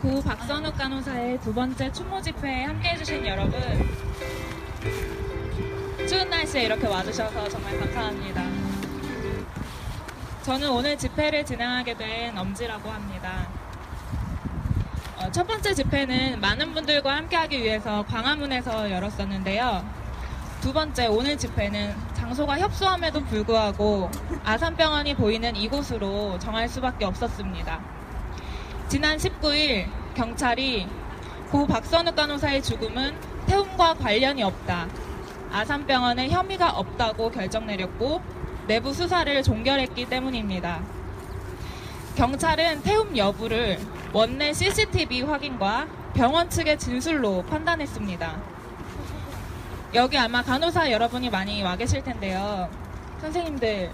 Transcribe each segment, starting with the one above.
고 박선욱 간호사의 두 번째 추모 집회에 함께 해주신 여러분, 추운 날씨에 이렇게 와주셔서 정말 감사합니다. 저는 오늘 집회를 진행하게 된 엄지라고 합니다. 첫 번째 집회는 많은 분들과 함께하기 위해서 광화문에서 열었었는데요. 두 번째 오늘 집회는 장소가 협소함에도 불구하고 아산병원이 보이는 이곳으로 정할 수밖에 없었습니다. 지난 19일 경찰이 고 박선욱 간호사의 죽음은 태움과 관련이 없다, 아산병원에 혐의가 없다고 결정 내렸고 내부 수사를 종결했기 때문입니다. 경찰은 태움 여부를 원내 CCTV 확인과 병원 측의 진술로 판단했습니다. 여기 아마 간호사 여러분이 많이 와 계실 텐데요. 선생님들,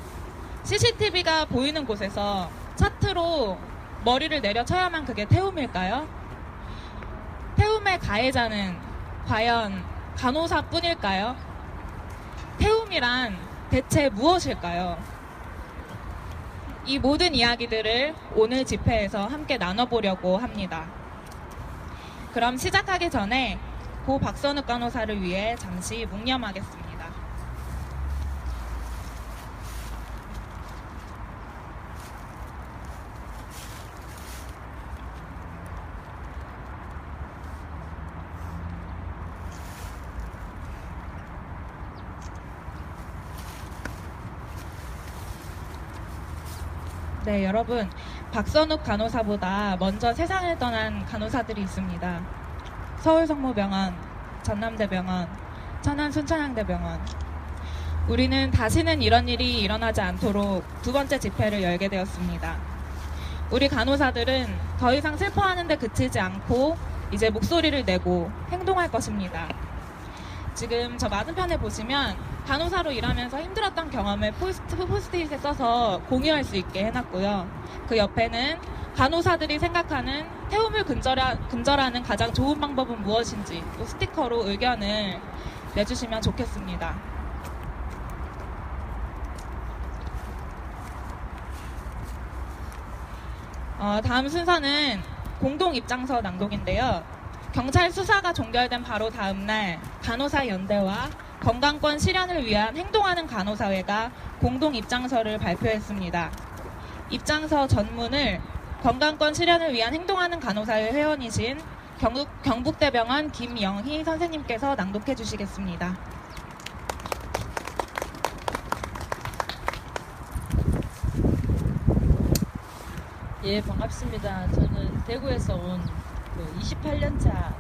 CCTV가 보이는 곳에서 차트로 머리를 내려쳐야만 그게 태움일까요? 태움의 가해자는 과연 간호사뿐일까요? 태움이란 대체 무엇일까요? 이 모든 이야기들을 오늘 집회에서 함께 나눠보려고 합니다. 그럼 시작하기 전에 고 박선욱 간호사를 위해 잠시 묵념하겠습니다. 네, 여러분, 박선욱 간호사보다 먼저 세상을 떠난 간호사들이 있습니다. 서울성모병원, 전남대병원, 천안순천향대병원. 우리는 다시는 이런 일이 일어나지 않도록 두 번째 집회를 열게 되었습니다. 우리 간호사들은 더 이상 슬퍼하는 데 그치지 않고 이제 목소리를 내고 행동할 것입니다. 지금 저 맞은편에 보시면 간호사로 일하면서 힘들었던 경험을 포스트잇에 써서 공유할 수 있게 해놨고요. 그 옆에는 간호사들이 생각하는 태움을 근절하는 가장 좋은 방법은 무엇인지 또 스티커로 의견을 내주시면 좋겠습니다. 다음 순서는 공동입장서 낭독인데요. 경찰 수사가 종결된 바로 다음날 간호사연대와 건강권 실현을 위한 행동하는 간호사회가 공동입장서를 발표했습니다. 입장서 전문을 건강권 실현을 위한 행동하는 간호사회 회원이신 경북대병원 김영희 선생님께서 낭독해 주시겠습니다. 예, 반갑습니다. 저는 대구에서 온 28년차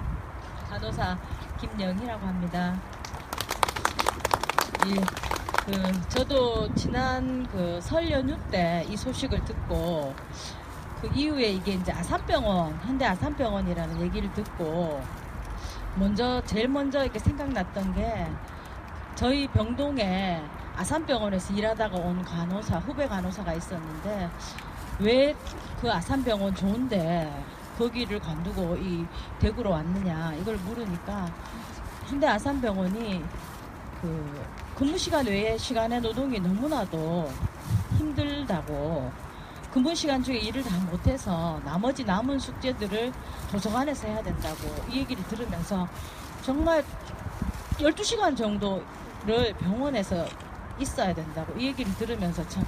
간호사 김영희라고 합니다. 예, 저도 지난 설 연휴 때 이 소식을 듣고 그 이후에 이게 이제 아산병원, 현대 아산병원이라는 얘기를 듣고 제일 먼저 이렇게 생각났던 게 저희 병동에 아산병원에서 일하다가 온 후배 간호사가 있었는데 왜 그 아산병원 좋은데 거기를 관두고 이 대구로 왔느냐 이걸 물으니까 현대 아산병원이 근무 시간 외에 시간의 노동이 너무나도 힘들다고, 근무 시간 중에 일을 다 못해서 나머지 남은 숙제들을 도서관에서 해야 된다고 이 얘기를 들으면서 정말 12시간 정도를 병원에서 있어야 된다고 이 얘기를 들으면서 참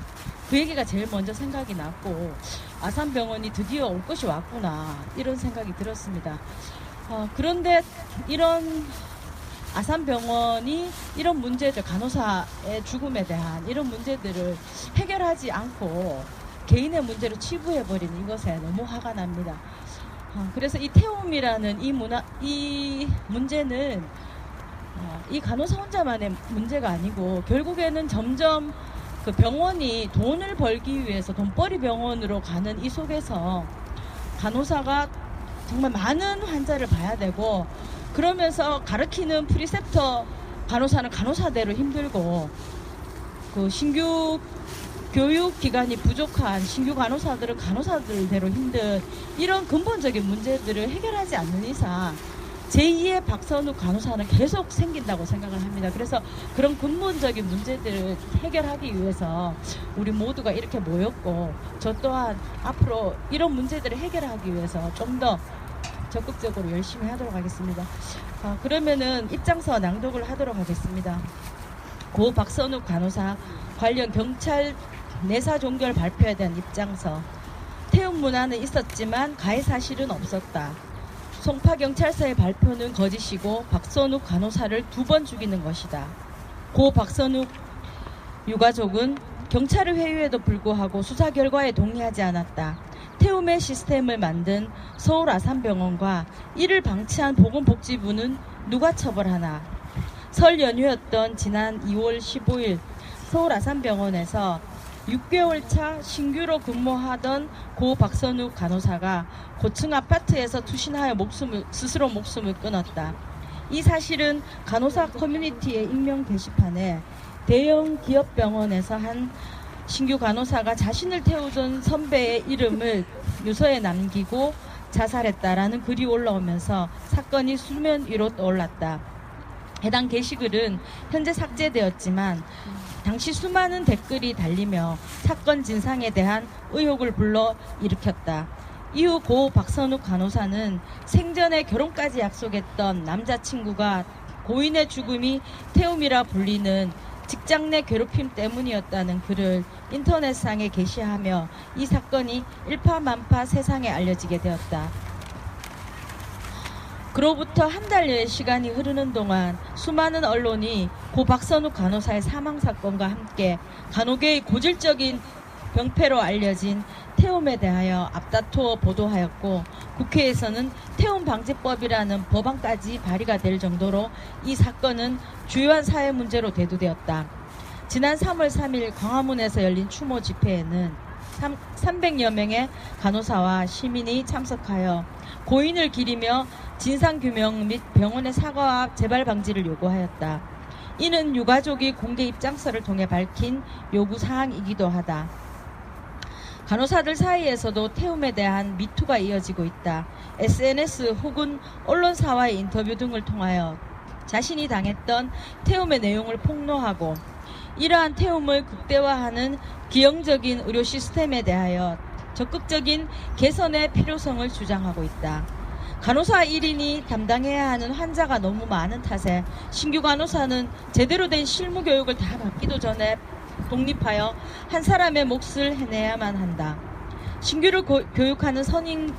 그 얘기가 제일 먼저 생각이 났고, 아산병원이 드디어 올 것이 왔구나 이런 생각이 들었습니다. 그런데 이런 아산병원이 이런 문제들, 간호사의 죽음에 대한 이런 문제들을 해결하지 않고 개인의 문제로 치부해버리는 이것에 너무 화가 납니다. 그래서 이 태움이라는 이 문제는 이 간호사 혼자만의 문제가 아니고 결국에는 점점 그 병원이 돈을 벌기 위해서 돈벌이 병원으로 가는 이 속에서 간호사가 정말 많은 환자를 봐야 되고, 그러면서 가르치는 프리셉터 간호사는 간호사대로 힘들고, 신규 교육 기간이 부족한 신규 간호사들은 간호사들대로 힘든 이런 근본적인 문제들을 해결하지 않는 이상 제2의 박선욱 간호사는 계속 생긴다고 생각을 합니다. 그래서 그런 근본적인 문제들을 해결하기 위해서 우리 모두가 이렇게 모였고, 저 또한 앞으로 이런 문제들을 해결하기 위해서 좀 더 적극적으로 열심히 하도록 하겠습니다. 그러면은 입장서 낭독을 하도록 하겠습니다. 고 박선욱 간호사 관련 경찰 내사 종결 발표에 대한 입장서. 태움 문화는 있었지만 가해 사실은 없었다. 송파경찰서의 발표는 거짓이고 박선욱 간호사를 2번 죽이는 것이다. 고 박선욱 유가족은 경찰의 회유에도 불구하고 수사 결과에 동의하지 않았다. 태움의 시스템을 만든 서울 아산병원과 이를 방치한 보건복지부는 누가 처벌하나? 설 연휴였던 지난 2월 15일 서울 아산병원에서 6개월 차 신규로 근무하던 고 박선욱 간호사가 고층 아파트에서 투신하여 스스로 목숨을 끊었다. 이 사실은 간호사 커뮤니티의 익명 게시판에 대형 기업병원에서 한 신규 간호사가 자신을 태우던 선배의 이름을 유서에 남기고 자살했다라는 글이 올라오면서 사건이 수면 위로 떠올랐다. 해당 게시글은 현재 삭제되었지만 당시 수많은 댓글이 달리며 사건 진상에 대한 의혹을 불러일으켰다. 이후 고 박선욱 간호사는 생전에 결혼까지 약속했던 남자친구가 고인의 죽음이 태움이라 불리는 직장 내 괴롭힘 때문이었다는 글을 인터넷상에 게시하며 이 사건이 일파만파 세상에 알려지게 되었다. 그로부터 한 달여의 시간이 흐르는 동안 수많은 언론이 고 박선욱 간호사의 사망 사건과 함께 간호계의 고질적인 병폐로 알려진 태움에 대하여 앞다투어 보도하였고 국회에서는 태움방지법이라는 법안까지 발의가 될 정도로 이 사건은 주요한 사회 문제로 대두되었다. 지난 3월 3일 광화문에서 열린 추모 집회에는 300여 명의 간호사와 시민이 참석하여 고인을 기리며 진상규명 및 병원의 사과와 재발 방지를 요구하였다. 이는 유가족이 공개 입장서를 통해 밝힌 요구사항이기도 하다. 간호사들 사이에서도 태움에 대한 미투가 이어지고 있다. SNS 혹은 언론사와의 인터뷰 등을 통하여 자신이 당했던 태움의 내용을 폭로하고 이러한 태움을 극대화하는 기형적인 의료 시스템에 대하여 적극적인 개선의 필요성을 주장하고 있다. 간호사 1인이 담당해야 하는 환자가 너무 많은 탓에 신규 간호사는 제대로 된 실무 교육을 다 받기도 전에 독립하여 한 사람의 몫을 해내야만 한다. 신규를 교육하는 선임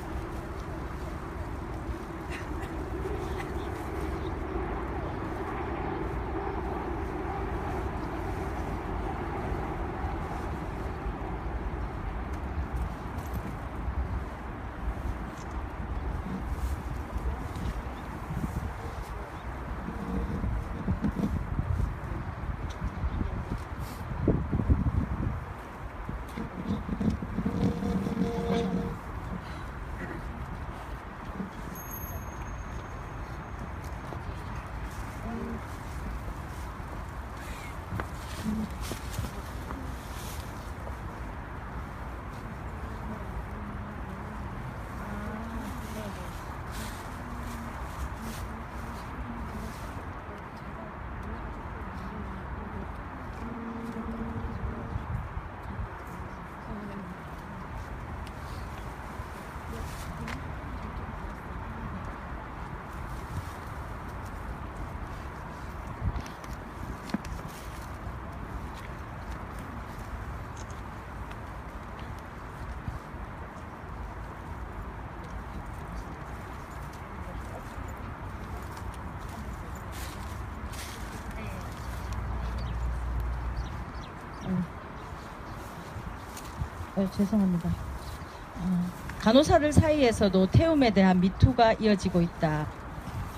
죄송합니다. 간호사들 사이에서도 태움에 대한 미투가 이어지고 있다.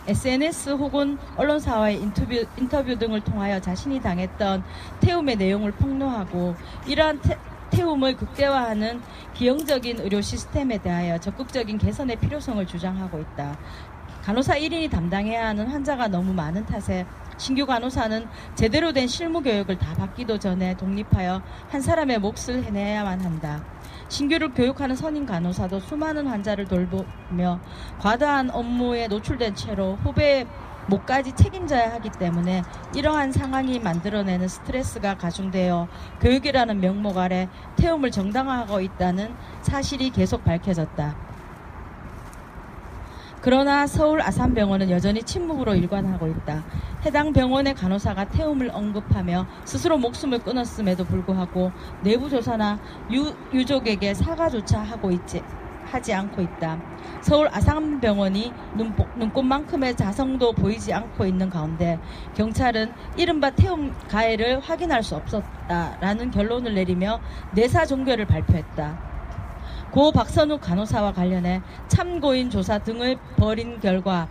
SNS 혹은 언론사와의 인터뷰 등을 통하여 자신이 당했던 태움의 내용을 폭로하고 이러한 태움을 극대화하는 기형적인 의료 시스템에 대하여 적극적인 개선의 필요성을 주장하고 있다. 간호사 1인이 담당해야 하는 환자가 너무 많은 탓에 신규 간호사는 제대로 된 실무 교육을 다 받기도 전에 독립하여 한 사람의 몫을 해내야만 한다. 신규를 교육하는 선임 간호사도 수많은 환자를 돌보며 과다한 업무에 노출된 채로 후배의 몫까지 책임져야 하기 때문에 이러한 상황이 만들어내는 스트레스가 가중되어 교육이라는 명목 아래 태움을 정당화하고 있다는 사실이 계속 밝혀졌다. 그러나 서울 아산병원은 여전히 침묵으로 일관하고 있다. 해당 병원의 간호사가 태움을 언급하며 스스로 목숨을 끊었음에도 불구하고 내부 조사나 유족에게 사과조차 하지 않고 있다. 서울 아산병원이 눈꽃만큼의 자성도 보이지 않고 있는 가운데 경찰은 이른바 태움 가해를 확인할 수 없었다라는 결론을 내리며 내사 종결을 발표했다. 고 박선욱 간호사와 관련해 참고인 조사 등을 벌인 결과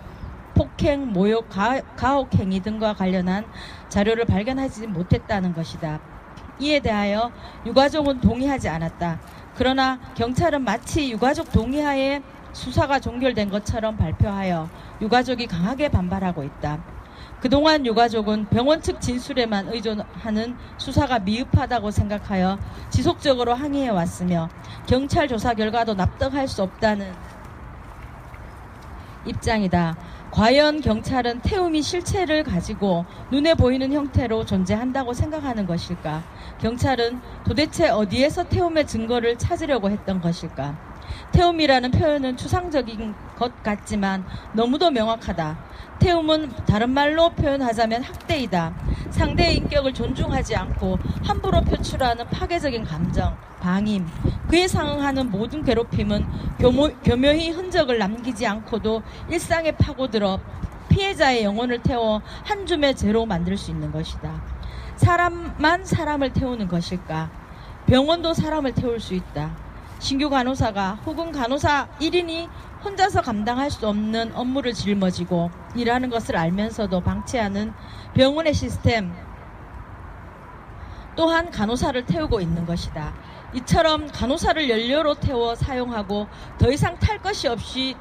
폭행, 모욕, 가혹행위 등과 관련한 자료를 발견하지 못했다는 것이다. 이에 대하여 유가족은 동의하지 않았다. 그러나 경찰은 마치 유가족 동의하에 수사가 종결된 것처럼 발표하여 유가족이 강하게 반발하고 있다. 그동안 유가족은 병원 측 진술에만 의존하는 수사가 미흡하다고 생각하여 지속적으로 항의해 왔으며 경찰 조사 결과도 납득할 수 없다는 입장이다. 과연 경찰은 태움이 실체를 가지고 눈에 보이는 형태로 존재한다고 생각하는 것일까? 경찰은 도대체 어디에서 태움의 증거를 찾으려고 했던 것일까? 태움이라는 표현은 추상적인 것 같지만 너무도 명확하다. 태움은 다른 말로 표현하자면 학대이다. 상대의 인격을 존중하지 않고 함부로 표출하는 파괴적인 감정, 방임, 그에 상응하는 모든 괴롭힘은 교묘히 흔적을 남기지 않고도 일상에 파고들어 피해자의 영혼을 태워 한 줌의 죄로 만들 수 있는 것이다. 사람만 사람을 태우는 것일까? 병원도 사람을 태울 수 있다. 신규 간호사가 혹은 간호사 1인이 혼자서 감당할 수 없는 업무를 짊어지고 일하는 것을 알면서도 방치하는 병원의 시스템 또한 간호사를 태우고 있는 것이다. 이처럼 간호사를 연료로 태워 사용하고 더 이상 탈 것이 없이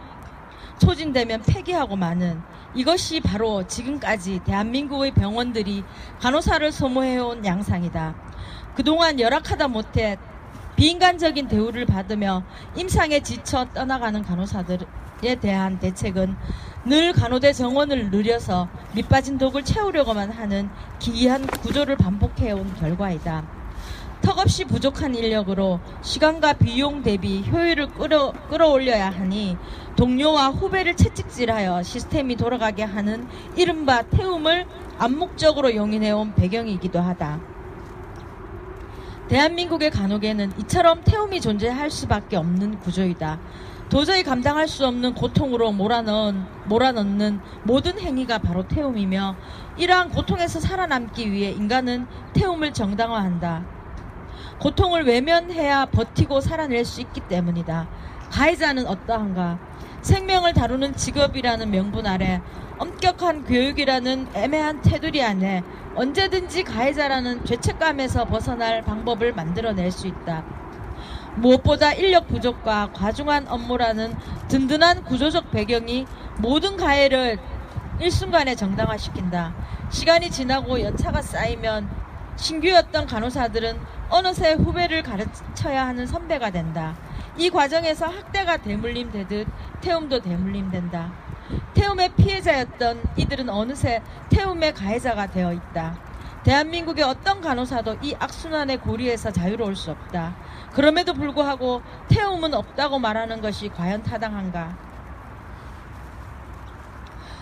소진되면 폐기하고 마는 이것이 바로 지금까지 대한민국의 병원들이 간호사를 소모해온 양상이다. 그동안 열악하다 못해 비인간적인 대우를 받으며 임상에 지쳐 떠나가는 간호사들에 대한 대책은 늘 간호대 정원을 늘려서 밑빠진 독을 채우려고만 하는 기이한 구조를 반복해온 결과이다. 턱없이 부족한 인력으로 시간과 비용 대비 효율을 끌어올려야 하니 동료와 후배를 채찍질하여 시스템이 돌아가게 하는 이른바 태움을 암묵적으로 용인해온 배경이기도 하다. 대한민국의 간호계는 이처럼 태움이 존재할 수밖에 없는 구조이다. 도저히 감당할 수 없는 고통으로 몰아넣는 모든 행위가 바로 태움이며 이러한 고통에서 살아남기 위해 인간은 태움을 정당화한다. 고통을 외면해야 버티고 살아낼 수 있기 때문이다. 가해자는 어떠한가? 생명을 다루는 직업이라는 명분 아래 엄격한 교육이라는 애매한 테두리 안에 언제든지 가해자라는 죄책감에서 벗어날 방법을 만들어낼 수 있다. 무엇보다 인력 부족과 과중한 업무라는 든든한 구조적 배경이 모든 가해를 일순간에 정당화시킨다. 시간이 지나고 연차가 쌓이면 신규였던 간호사들은 어느새 후배를 가르쳐야 하는 선배가 된다. 이 과정에서 학대가 대물림되듯 태움도 대물림된다. 태움의 피해자였던 이들은 어느새 태움의 가해자가 되어 있다. 대한민국의 어떤 간호사도 이 악순환의 고리에서 자유로울 수 없다. 그럼에도 불구하고 태움은 없다고 말하는 것이 과연 타당한가?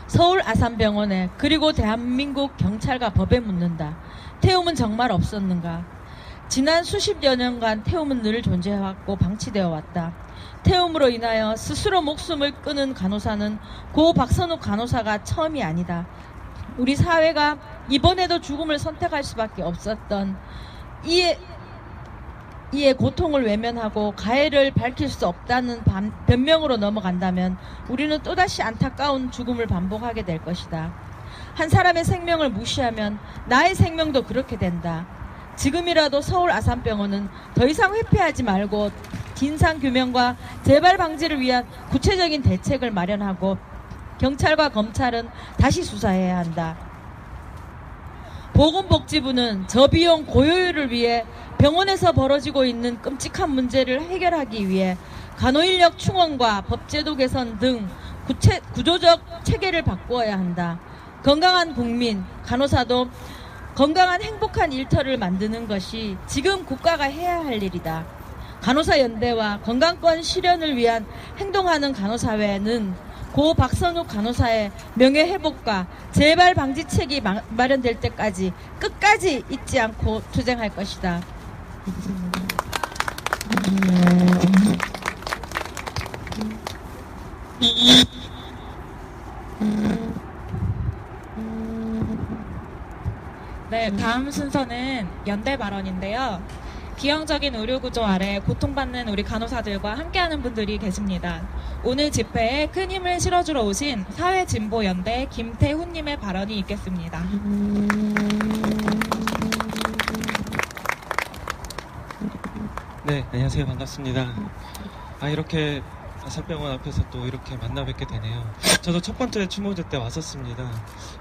서울 아산병원에 그리고 대한민국 경찰과 법에 묻는다. 태움은 정말 없었는가? 지난 수십여 년간 태움은 늘 존재해왔고 방치되어 왔다. 태움으로 인하여 스스로 목숨을 끊은 간호사는 고 박선욱 간호사가 처음이 아니다. 우리 사회가 이번에도 죽음을 선택할 수밖에 없었던 이에 고통을 외면하고 가해를 밝힐 수 없다는 변명으로 넘어간다면 우리는 또다시 안타까운 죽음을 반복하게 될 것이다. 한 사람의 생명을 무시하면 나의 생명도 그렇게 된다. 지금이라도 서울 아산병원은 더 이상 회피하지 말고 진상규명과 재발 방지를 위한 구체적인 대책을 마련하고 경찰과 검찰은 다시 수사해야 한다. 보건복지부는 저비용 고효율을 위해 병원에서 벌어지고 있는 끔찍한 문제를 해결하기 위해 간호인력 충원과 법제도 개선 등 구조적 체계를 바꾸어야 한다. 건강한 국민, 간호사도 건강한 행복한 일터를 만드는 것이 지금 국가가 해야 할 일이다. 간호사연대와 건강권 실현을 위한 행동하는 간호사회는 고 박선욱 간호사의 명예회복과 재발 방지책이 마련될 때까지 끝까지 잊지 않고 투쟁할 것이다. 네, 다음 순서는 연대 발언인데요. 기형적인 의료구조 아래 고통받는 우리 간호사들과 함께하는 분들이 계십니다. 오늘 집회에 큰 힘을 실어주러 오신 사회진보연대 김태훈님의 발언이 있겠습니다. 네, 안녕하세요. 반갑습니다. 이렇게 아산병원 앞에서 또 이렇게 만나 뵙게 되네요. 저도 첫 번째 추모제 때 왔었습니다.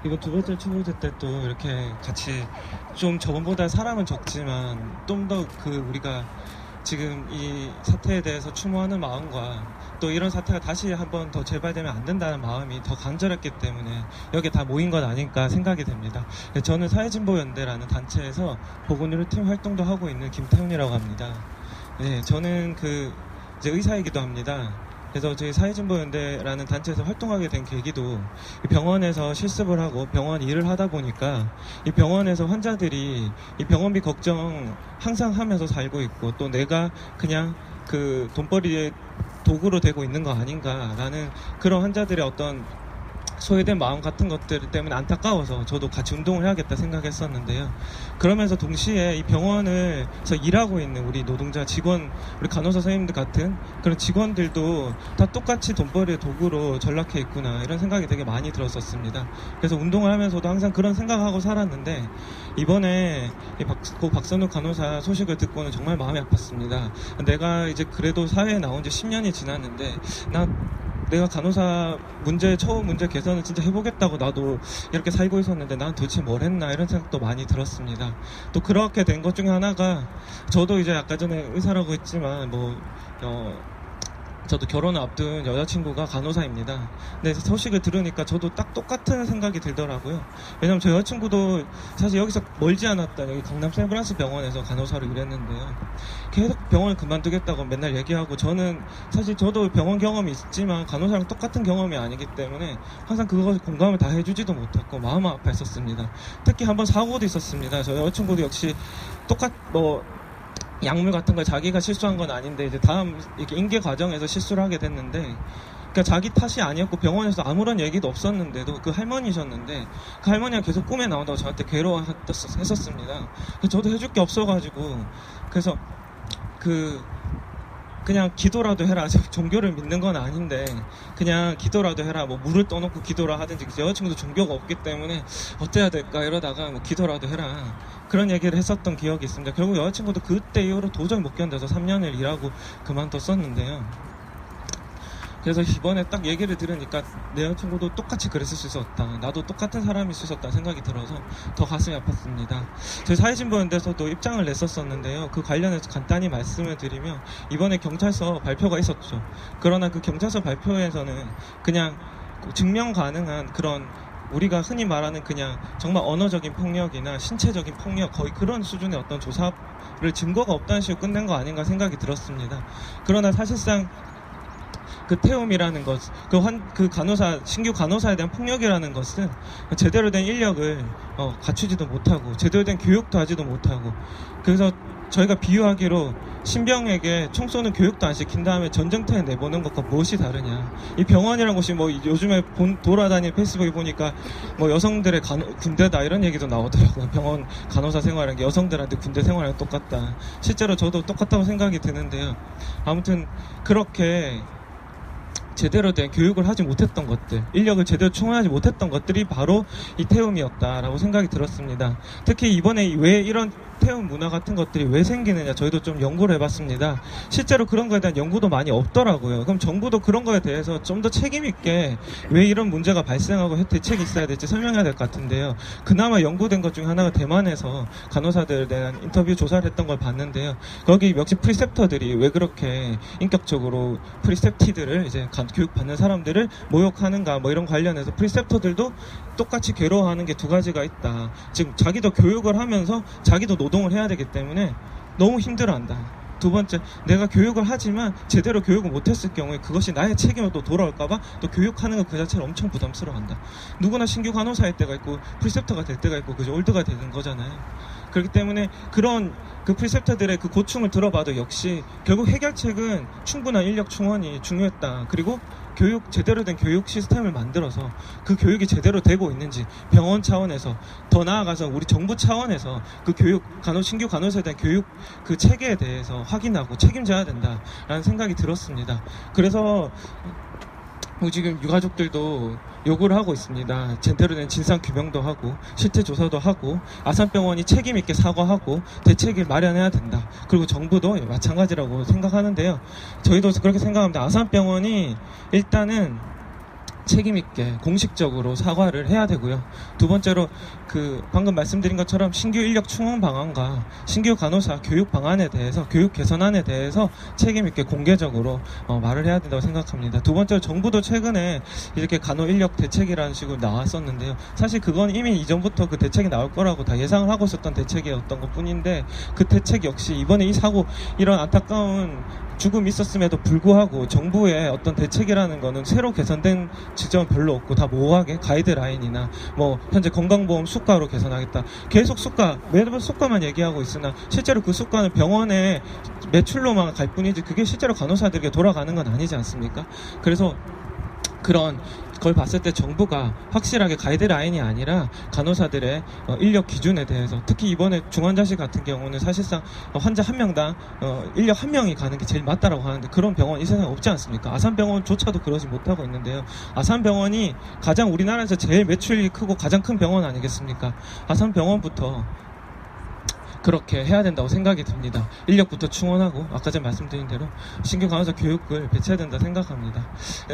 이번 두 번째 추모제 때 또 이렇게 같이 좀 저번보다 사람은 적지만 좀 더 우리가 지금 이 사태에 대해서 추모하는 마음과 또 이런 사태가 다시 한번 더 재발되면 안 된다는 마음이 더 간절했기 때문에 여기 다 모인 것 아닐까 생각이 됩니다. 저는 사회진보연대라는 단체에서 보건의료팀 활동도 하고 있는 김태훈이라고 합니다. 네, 저는 이제 의사이기도 합니다. 그래서 저희 사회진보연대라는 단체에서 활동하게 된 계기도 병원에서 실습을 하고 병원 일을 하다 보니까 이 병원에서 환자들이 이 병원비 걱정 항상 하면서 살고 있고 또 내가 그냥 돈벌이의 도구로 되고 있는 거 아닌가라는 그런 환자들의 어떤 소외된 마음 같은 것들 때문에 안타까워서 저도 같이 운동을 해야겠다 생각했었는데요. 그러면서 동시에 이 병원에서 일하고 있는 우리 노동자 직원, 우리 간호사 선생님들 같은 그런 직원들도 다 똑같이 돈벌이의 도구로 전락해 있구나 이런 생각이 되게 많이 들었었습니다. 그래서 운동을 하면서도 항상 그런 생각하고 살았는데 이번에 고 박선욱 간호사 소식을 듣고는 정말 마음이 아팠습니다. 내가 이제 그래도 사회에 나온 지 10년이 지났는데 내가 간호사 처우 문제 개선을 진짜 해보겠다고 나도 이렇게 살고 있었는데 난 도대체 뭘 했나 이런 생각도 많이 들었습니다. 또 그렇게 된 것 중에 하나가 저도 이제 아까 전에 의사라고 했지만 저도 결혼을 앞둔 여자친구가 간호사입니다. 근데 소식을 들으니까 저도 딱 똑같은 생각이 들더라고요. 왜냐면 저 여자친구도 사실 여기서 멀지 않았다 여기 강남 세브란스 병원에서 간호사로 일했는데요. 계속 병원을 그만두겠다고 맨날 얘기하고 저는 사실 저도 병원 경험이 있지만 간호사랑 똑같은 경험이 아니기 때문에 항상 그것을 공감을 다 해주지도 못했고 마음 아파했었습니다. 특히 한번 사고도 있었습니다. 저 여자친구도 역시 약물 같은 걸 자기가 실수한 건 아닌데 이제 다음 이렇게 인계 과정에서 실수를 하게 됐는데 그러니까 자기 탓이 아니었고 병원에서 아무런 얘기도 없었는데도 그 할머니셨는데 그 할머니가 계속 꿈에 나온다고 저한테 괴로워했었습니다. 저도 해줄 게 없어가지고 그래서 그냥 기도라도 해라. 종교를 믿는 건 아닌데 그냥 기도라도 해라. 물을 떠놓고 기도라 하든지 여자친구도 종교가 없기 때문에 어때야 될까 이러다가 기도라도 해라. 그런 얘기를 했었던 기억이 있습니다. 결국 여자친구도 그때 이후로 도저히 못 견뎌서 3년을 일하고 그만뒀었는데요. 그래서 이번에 딱 얘기를 들으니까 내 여자친구도 똑같이 그랬을 수 있었다. 나도 똑같은 사람일 수 있었다 생각이 들어서 더 가슴이 아팠습니다. 저희 사회진보연대에서도 입장을 냈었었는데요. 그 관련해서 간단히 말씀을 드리면 이번에 경찰서 발표가 있었죠. 그러나 그 경찰서 발표에서는 그냥 증명 가능한 그런 우리가 흔히 말하는 그냥 정말 언어적인 폭력이나 신체적인 폭력 거의 그런 수준의 어떤 조사를 증거가 없다는 식으로 끝낸 거 아닌가 생각이 들었습니다. 그러나 사실상 그 태움이라는 것, 신규 간호사에 대한 폭력이라는 것은 제대로 된 인력을 갖추지도 못하고 제대로 된 교육도 하지도 못하고 그래서 저희가 비유하기로 신병에게 총 쏘는 교육도 안 시킨 다음에 전쟁터에 내보는 것과 무엇이 다르냐. 이 병원이라는 곳이 요즘에 돌아다니는 페이스북에 보니까 여성들의 군대다 이런 얘기도 나오더라고요. 병원 간호사 생활이라는 게 여성들한테 군대 생활이랑 똑같다. 실제로 저도 똑같다고 생각이 드는데요. 아무튼 그렇게 제대로 된 교육을 하지 못했던 것들, 인력을 제대로 충원하지 못했던 것들이 바로 이 태움이었다라고 생각이 들었습니다. 특히 이번에 왜 이런 태움 문화 같은 것들이 왜 생기느냐 저희도 좀 연구를 해봤습니다. 실제로 그런 거에 대한 연구도 많이 없더라고요. 그럼 정부도 그런 거에 대해서 좀 더 책임 있게 왜 이런 문제가 발생하고 대책이 있어야 될지 설명해야 될 것 같은데요. 그나마 연구된 것 중에 하나가 대만에서 간호사들에 대한 인터뷰 조사를 했던 걸 봤는데요. 거기 역시 프리셉터들이 왜 그렇게 인격적으로 프리셉티드를 이제 교육받는 사람들을 모욕하는가 이런 관련해서 프리셉터들도 똑같이 괴로워하는 게 두 가지가 있다. 지금 자기도 교육을 하면서 자기도 노동을 해야 되기 때문에 너무 힘들어한다. 두 번째, 내가 교육을 하지만 제대로 교육을 못했을 경우에 그것이 나의 책임으로 또 돌아올까봐 또 교육하는 것 그 자체를 엄청 부담스러워한다. 누구나 신규 간호사일 때가 있고 프리셉터가 될 때가 있고 그저 올드가 되는 거잖아요. 그렇기 때문에 그런 그 프리셉터들의 그 고충을 들어봐도 역시 결국 해결책은 충분한 인력 충원이 중요했다. 그리고 제대로 된 교육 시스템을 만들어서 그 교육이 제대로 되고 있는지 병원 차원에서 더 나아가서 우리 정부 차원에서 그 교육, 신규 간호사에 대한 교육 그 체계에 대해서 확인하고 책임져야 된다라는 생각이 들었습니다. 그래서 지금 유가족들도 요구를 하고 있습니다. 제대로 된 진상 규명도 하고 실태 조사도 하고 아산병원이 책임 있게 사과하고 대책을 마련해야 된다. 그리고 정부도 마찬가지라고 생각하는데요. 저희도 그렇게 생각합니다. 아산병원이 일단은 책임 있게 공식적으로 사과를 해야 되고요. 두 번째로 방금 말씀드린 것처럼 신규 인력 충원 방안과 신규 간호사 교육 방안에 대해서 교육 개선안에 대해서 책임 있게 공개적으로 말을 해야 된다고 생각합니다. 두 번째로 정부도 최근에 이렇게 간호 인력 대책이라는 식으로 나왔었는데요. 사실 그건 이미 이전부터 그 대책이 나올 거라고 다 예상을 하고 있었던 대책이었던 것 뿐인데 그 대책 역시 이번에 이 사고 이런 안타까운 죽음이 있었음에도 불구하고 정부의 어떤 대책이라는 거는 새로 개선된 지점은 별로 없고 다 모호하게 가이드라인이나 뭐 현재 건강보험 수가로 개선하겠다. 계속 매번 수가만 얘기하고 있으나 실제로 그 수가는 병원의 매출로만 갈 뿐이지 그게 실제로 간호사들에게 돌아가는 건 아니지 않습니까? 그래서 그런 걸 봤을 때 정부가 확실하게 가이드라인이 아니라 간호사들의 인력 기준에 대해서 특히 이번에 중환자실 같은 경우는 사실상 환자 한 명당 인력 한 명이 가는 게 제일 맞다라고 하는데 그런 병원 이 세상에 없지 않습니까? 아산병원조차도 그러지 못하고 있는데요. 아산병원이 가장 우리나라에서 제일 매출이 크고 가장 큰 병원 아니겠습니까? 아산병원부터 그렇게 해야 된다고 생각이 듭니다. 인력부터 충원하고 아까 전에 말씀드린 대로 신규 간호사 교육을 배치해야 된다 생각합니다.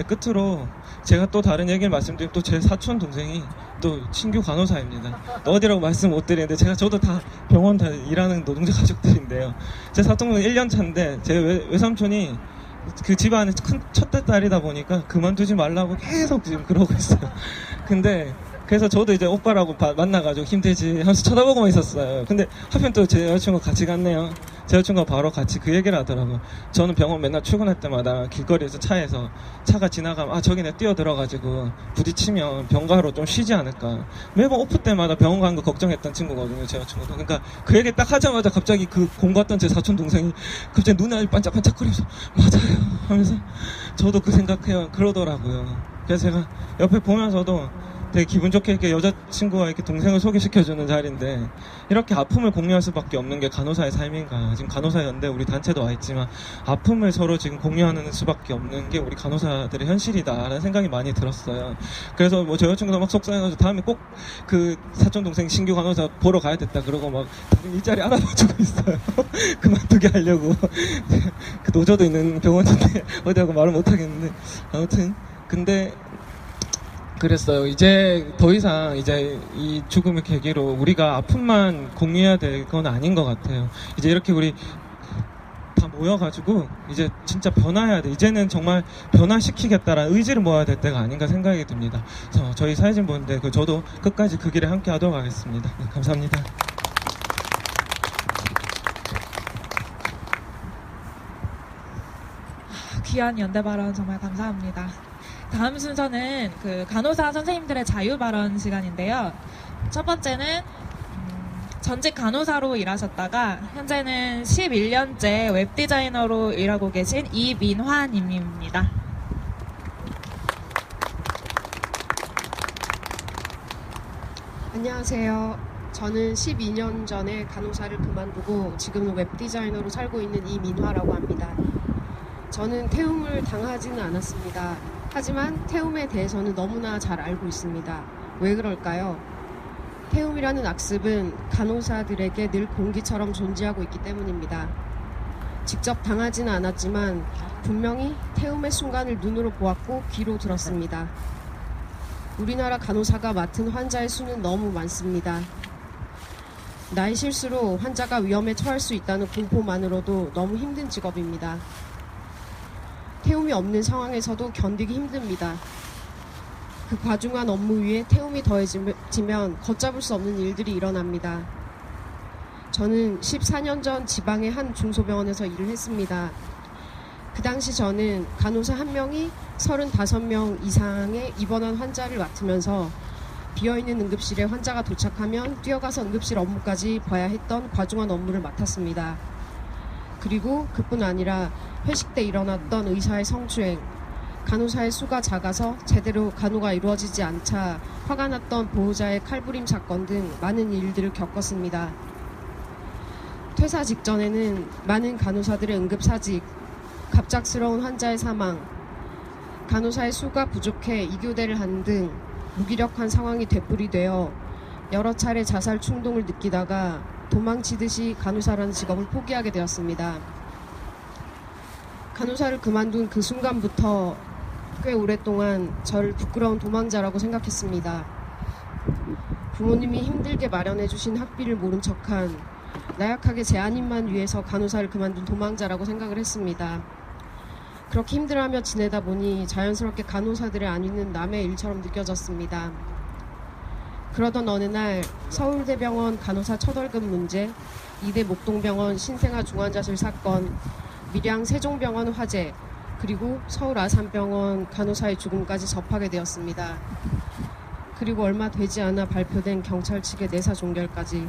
끝으로 제가 또 다른 얘기를 말씀드리면 또 제 사촌 동생이 또 신규 간호사입니다. 어디라고 말씀 못 드리는데 저도 다 병원 다 일하는 노동자 가족들인데요. 제 사촌 동생 1년 차인데 제 외삼촌이 그 집안의 큰 첫째 딸이다 보니까 그만두지 말라고 계속 지금 그러고 있어요. 근데 그래서 저도 이제 오빠라고 만나가지고 힘들지 하면서 쳐다보고만 있었어요. 근데 하필 또 제 여자친구가 같이 갔네요. 제 여자친구가 바로 같이 그 얘기를 하더라고요. 저는 병원 맨날 출근할 때마다 길거리에서 차가 지나가면 저기 내 뛰어들어가지고 부딪히면 병가로 좀 쉬지 않을까. 매번 오프 때마다 병원 가는 거 걱정했던 친구거든요. 제 여자친구도. 그러니까 그 얘기 딱 하자마자 갑자기 그 공부했던 제 사촌 동생이 갑자기 눈알 반짝반짝거리면서 맞아요 하면서 저도 그 생각해요. 그러더라고요. 그래서 제가 옆에 보면서도 되게 기분 좋게 이렇게 여자친구와 이렇게 동생을 소개시켜주는 자리인데 이렇게 아픔을 공유할 수밖에 없는 게 간호사의 삶인가. 지금 간호사연대 우리 단체도 와 있지만 아픔을 서로 지금 공유하는 수밖에 없는 게 우리 간호사들의 현실이다라는 생각이 많이 들었어요. 그래서 뭐 저 여자친구도 막 속상해가지고 다음에 꼭 그 사촌 동생 신규 간호사 보러 가야겠다 그러고 막 다른 일자리 알아봐주고 있어요. 그만두게 하려고. 그 노조도 있는 병원인데 어디하고 말을 못하겠는데 아무튼 근데 그랬어요. 이제 더 이상 이 죽음의 계기로 우리가 아픔만 공유해야 될 건 아닌 것 같아요. 이제 이렇게 우리 다 모여가지고 이제 진짜 변화해야 돼. 이제는 정말 변화시키겠다라는 의지를 모아야 될 때가 아닌가 생각이 듭니다. 그래서 저희 사회진분들 저도 끝까지 그 길에 함께 하도록 하겠습니다. 네, 감사합니다. 귀한 연대 발언 정말 감사합니다. 다음 순서는 그 간호사 선생님들의 자유 발언 시간인데요. 첫 번째는 전직 간호사로 일하셨다가 현재는 11년째 웹디자이너로 일하고 계신 이민화 님입니다. 안녕하세요. 저는 12년 전에 간호사를 그만두고 지금은 웹디자이너로 살고 있는 이민화라고 합니다. 저는 태움을 당하지는 않았습니다. 하지만 태움에 대해서는 너무나 잘 알고 있습니다. 왜 그럴까요? 태움이라는 악습은 간호사들에게 늘 공기처럼 존재하고 있기 때문입니다. 직접 당하지는 않았지만 분명히 태움의 순간을 눈으로 보았고 귀로 들었습니다. 우리나라 간호사가 맡은 환자의 수는 너무 많습니다. 나의 실수로 환자가 위험에 처할 수 있다는 공포만으로도 너무 힘든 직업입니다. 태움이 없는 상황에서도 견디기 힘듭니다. 그 과중한 업무 위에 태움이 더해지면 걷잡을 수 없는 일들이 일어납니다. 저는 14년 전 지방의 한 중소병원에서 일을 했습니다. 그 당시 저는 간호사 한 명이 35명 이상의 입원한 환자를 맡으면서 비어있는 응급실에 환자가 도착하면 뛰어가서 응급실 업무까지 봐야 했던 과중한 업무를 맡았습니다. 그리고 그뿐 아니라 회식 때 일어났던 의사의 성추행, 간호사의 수가 작아서 제대로 간호가 이루어지지 않자 화가 났던 보호자의 칼부림 사건 등 많은 일들을 겪었습니다. 퇴사 직전에는 많은 간호사들의 응급사직, 갑작스러운 환자의 사망, 간호사의 수가 부족해 이교대를 한 등 무기력한 상황이 되풀이되어 여러 차례 자살 충동을 느끼다가 도망치듯이 간호사라는 직업을 포기하게 되었습니다. 간호사를 그만둔 그 순간부터 꽤 오랫동안 저를 부끄러운 도망자라고 생각했습니다. 부모님이 힘들게 마련해주신 학비를 모른 척한 나약하게 제 안입만 위해서 간호사를 그만둔 도망자라고 생각을 했습니다. 그렇게 힘들어하며 지내다 보니 자연스럽게 간호사들의 안위는 남의 일처럼 느껴졌습니다. 그러던 어느 날 서울대병원 간호사 처벌금 문제, 이대 목동병원 신생아 중환자실 사건, 밀양 세종병원 화재, 그리고 서울 아산병원 간호사의 죽음까지 접하게 되었습니다. 그리고 얼마 되지 않아 발표된 경찰 측의 내사 종결까지.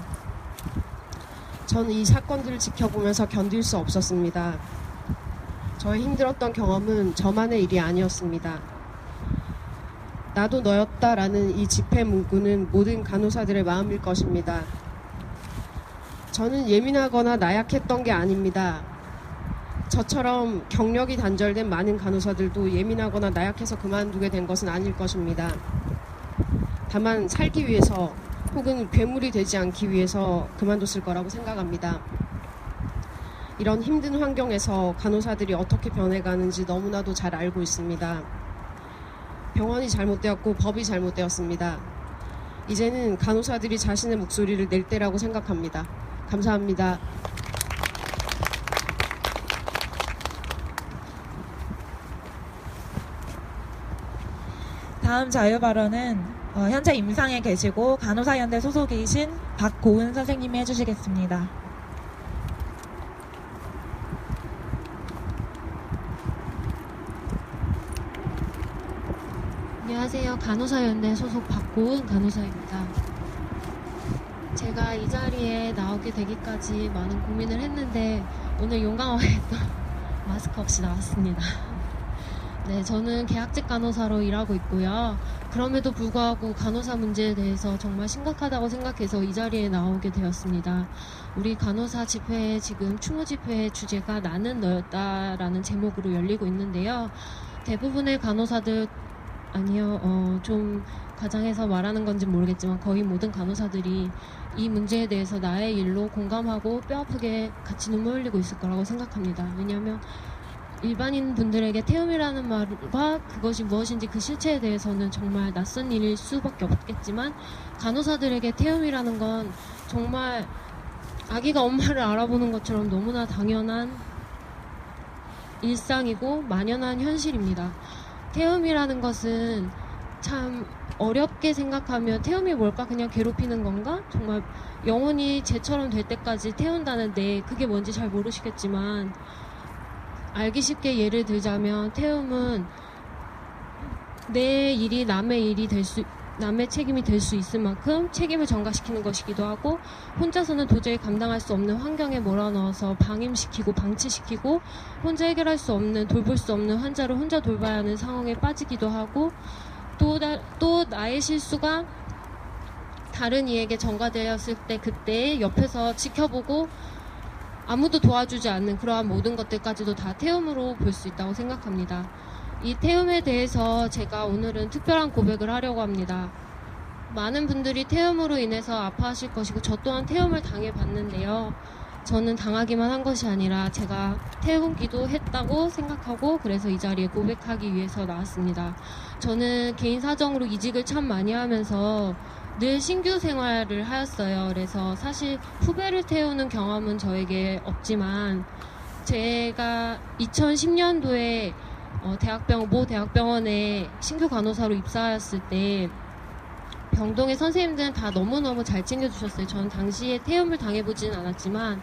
저는 이 사건들을 지켜보면서 견딜 수 없었습니다. 저의 힘들었던 경험은 저만의 일이 아니었습니다. 나도 너였다라는 이 집회 문구는 모든 간호사들의 마음일 것입니다. 저는 예민하거나 나약했던 게 아닙니다. 저처럼 경력이 단절된 많은 간호사들도 예민하거나 나약해서 그만두게 된 것은 아닐 것입니다. 다만 살기 위해서 혹은 괴물이 되지 않기 위해서 그만뒀을 거라고 생각합니다. 이런 힘든 환경에서 간호사들이 어떻게 변해가는지 너무나도 잘 알고 있습니다. 병원이 잘못되었고 법이 잘못되었습니다. 이제는 간호사들이 자신의 목소리를 낼 때라고 생각합니다. 감사합니다. 다음 자유 발언은 현재 임상에 계시고 간호사연대 소속이신 박고은 선생님이 해주시겠습니다. 안녕하세요. 간호사연대 소속 박고은 간호사입니다. 제가 이 자리에 나오게 되기까지 많은 고민을 했는데 오늘 용감하게 또 마스크 없이 나왔습니다. 네, 저는 계약직 간호사로 일하고 있고요. 그럼에도 불구하고 간호사 문제에 대해서 정말 심각하다고 생각해서 이 자리에 나오게 되었습니다. 우리 간호사 집회, 지금 추모 집회의 주제가 나는 너였다라는 제목으로 열리고 있는데요. 대부분의 간호사들, 아니요, 좀 과장해서 말하는 건지 모르겠지만 거의 모든 간호사들이 이 문제에 대해서 나의 일로 공감하고 뼈아프게 같이 눈물 흘리고 있을 거라고 생각합니다. 왜냐하면 일반인 분들에게 태움이라는 말과 그것이 무엇인지 그 실체에 대해서는 정말 낯선 일일 수밖에 없겠지만 간호사들에게 태움이라는 건 정말 아기가 엄마를 알아보는 것처럼 너무나 당연한 일상이고 만연한 현실입니다. 태움이라는 것은 참 어렵게 생각하면 태움이 뭘까? 그냥 괴롭히는 건가? 정말 영원히 쟤처럼 될 때까지 태운다는데 그게 뭔지 잘 모르시겠지만 알기 쉽게 예를 들자면 태움은 내 일이 남의 책임이 될 수 있을 만큼 책임을 전가시키는 것이기도 하고 혼자서는 도저히 감당할 수 없는 환경에 몰아넣어서 방임시키고 방치시키고 혼자 해결할 수 없는 돌볼 수 없는 환자를 혼자 돌봐야 하는 상황에 빠지기도 하고 또 나의 실수가 다른 이에게 전가되었을 때 그때 옆에서 지켜보고 아무도 도와주지 않는 그러한 모든 것들까지도 다 태움으로 볼 수 있다고 생각합니다. 이 태움에 대해서 제가 오늘은 특별한 고백을 하려고 합니다. 많은 분들이 태움으로 인해서 아파하실 것이고 저 또한 태움을 당해봤는데요. 저는 당하기만 한 것이 아니라 제가 태우기도 했다고 생각하고 그래서 이 자리에 고백하기 위해서 나왔습니다. 저는 개인 사정으로 이직을 참 많이 하면서 늘 신규 생활을 하였어요. 그래서 사실 후배를 태우는 경험은 저에게 없지만 제가 2010년도에 모 대학병원에 신규 간호사로 입사하였을 때 병동의 선생님들은 다 너무너무 잘 챙겨주셨어요. 저는 당시에 태움을 당해보지는 않았지만